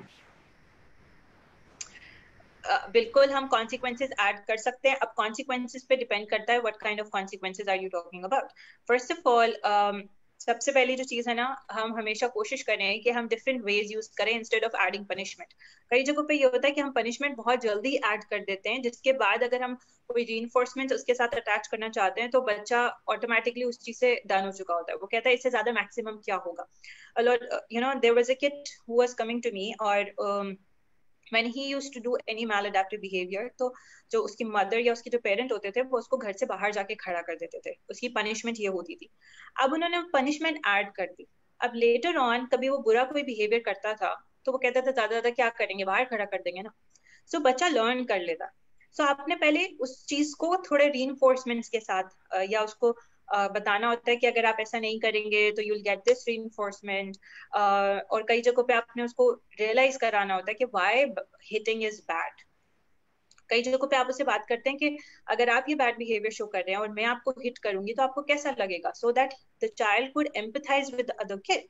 बिल्कुल हम कॉन्सिक्वेंसेज ऐड कर सकते हैं। अब कॉन्सिक्वेंसेज पे डिपेंड करता है what kind of consequences are you talking about. First of all सबसे पहली जो चीज है ना, हम हमेशा कोशिश करें कि हम डिफरेंट वेज यूज करें इंस्टेड ऑफ एडिंग पनिशमेंट। कई जगहों पे ये होता है कि हम पनिशमेंट बहुत जल्दी ऐड कर देते हैं, जिसके बाद अगर हम कोई रीइंफोर्समेंट उसके साथ अटैच करना चाहते हैं तो बच्चा ऑटोमेटिकली उस चीज से डन हो चुका होता है। वो कहता है इससे ज्यादा मैक्सिमम क्या होगा। You know there was a kid who was coming to me, और when he used to do any maladaptive behavior, तो जो उसकी मदर या उसके जो पेरेंट होते थे वो उसको घर से बाहर जाके खड़ा कर देते थे। उसकी पनिशमेंट ये होती थी। अब उन्होंने पनिशमेंट ऐड कर दी। अब लेटर ऑन कभी वो बुरा कोई बिहेवियर करता था तो वो कहता था ज्यादा ज्यादा क्या करेंगे, बाहर खड़ा कर देंगे ना। सो बच्चा लर्न कर लेता। सो आपने पहले उस चीज को थोड़े रीइंफोर्समेंट्स के साथ या उसको बताना होता है कि अगर आप ऐसा नहीं करेंगे तो you will get this reinforcement. और कई जगहों पे आपने उसको रियलाइज कराना होता है कि व्हाई हिटिंग इज बैड। कई जगहों पे आप उससे बात करते हैं कि अगर आप ये बैड बिहेवियर शो कर रहे हैं और मैं आपको हिट करूंगी तो आपको कैसा लगेगा, so that the child could empathise with the other kid.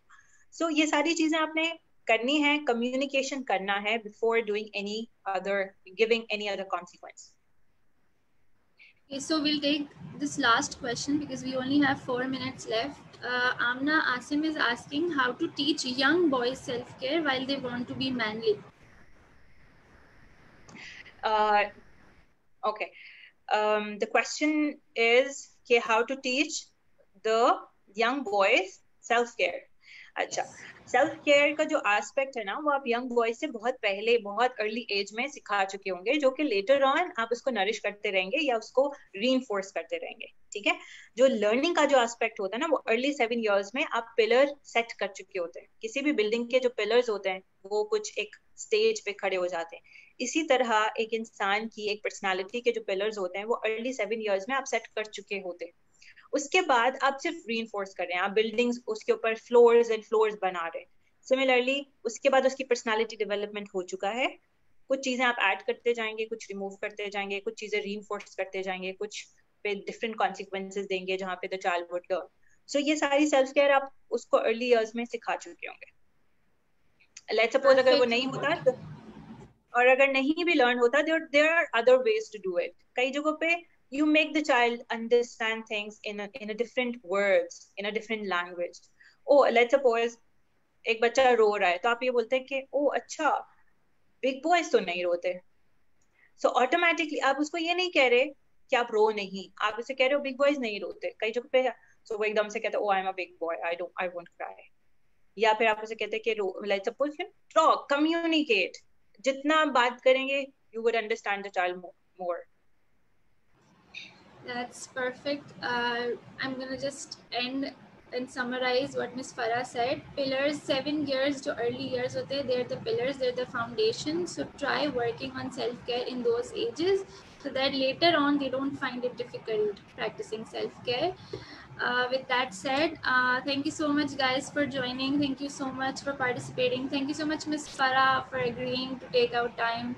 So ये सारी चीजें आपने करनी है, कम्युनिकेशन करना है before doing any other, giving any other consequence. Okay, so we'll take this last question because we only have 4 minutes left. Amna Asim is asking how to teach young boys self-care while they want to be manly. Okay. The question is कि how to teach the young boys self-care. अच्छा, self care का जो aspect है ना वो आप young boys से बहुत पहले, बहुत अर्ली एज में सिखा चुके होंगे, जो कि लेटर ऑन आप उसको नरिश करते रहेंगे या उसको रीइंफोर्स करते रहेंगे। ठीक है, जो लर्निंग का जो एस्पेक्ट होता है ना वो अर्ली 7 years में आप पिलर सेट कर चुके होते हैं। किसी भी बिल्डिंग के जो पिलर्स होते हैं वो कुछ एक स्टेज पे खड़े हो जाते हैं। इसी तरह एक इंसान की, एक पर्सनालिटी के जो पिलर्स होते हैं वो अर्ली 7 years में आप सेट कर चुके होते हैं। उसके बाद आप सिर्फ रीइंफोर्स कर रहे हैं, आप बिल्डिंग्स उसके ऊपर फ्लोर्स एंड फ्लोर्स बना रहे हैं। सिमिलरली उसके बाद उसकी पर्सनालिटी डेवलपमेंट हो चुका है, कुछ चीजें आप ऐड करते जाएंगे, कुछ रिमूव करते जाएंगे, कुछ चीजें रीइंफोर्स करते जाएंगे, कुछ पे डिफरेंट कॉन्सिक्वेंसेस देंगे जहाँ पे द चाइल्ड वुड लर्न। सो ये सारी सेल्फ केयर आप उसको अर्ली ईयर्स में सिखा चुके होंगे। लेट्स सपोज अगर वो नहीं होता तो, और अगर नहीं भी लर्न होता, there are other ways to do it. कई जगहों पे you make the child understand things in a different words, in a different language. Oh, let's suppose एक बच्चा रो रहा है तो आप ये बोलते हैं कि ओ अच्छा, बिग बॉयज तो नहीं रोते। सो ऑटोमेटिकली आप उसको ये नहीं कह रहे कि आप रो नहीं, आप उसे कह रहे हो बिग बॉयज नहीं रोते। कई जगह पे सो वो एकदम से कहते हैं oh I am a big boy, I won't cry. या फिर आप उसे कहते हैं कि लेट्स सपोज टॉक, कम्युनिकेट, जितना बात करेंगे you would understand the child more. That's perfect. I'm gonna just end and summarize what Ms. Farah said. Pillars, 7 years to early years hote hain, they're the pillars, they're the foundation. So try working on self-care in those ages so that later on they don't find it difficult practicing self-care. With that said, thank you so much, guys, for joining. Thank you so much for participating. Thank you so much, Miss Farah, for agreeing to take out time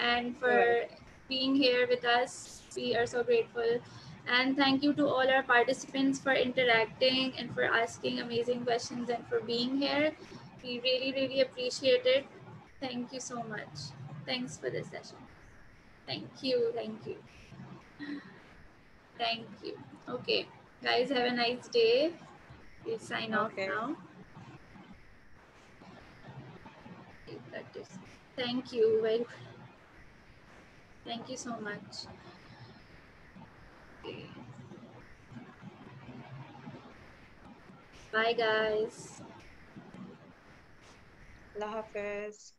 and for being here with us. We are so grateful. And thank you to all our participants for interacting and for asking amazing questions and for being here. We really, really appreciate it. Thank you so much. Thanks for this session. Thank you. Thank you. Thank you. Okay, guys, have a nice day. We'll sign off Okay. now. Thank you. Thank you so much. Okay. Bye, guys. Allah Hafiz.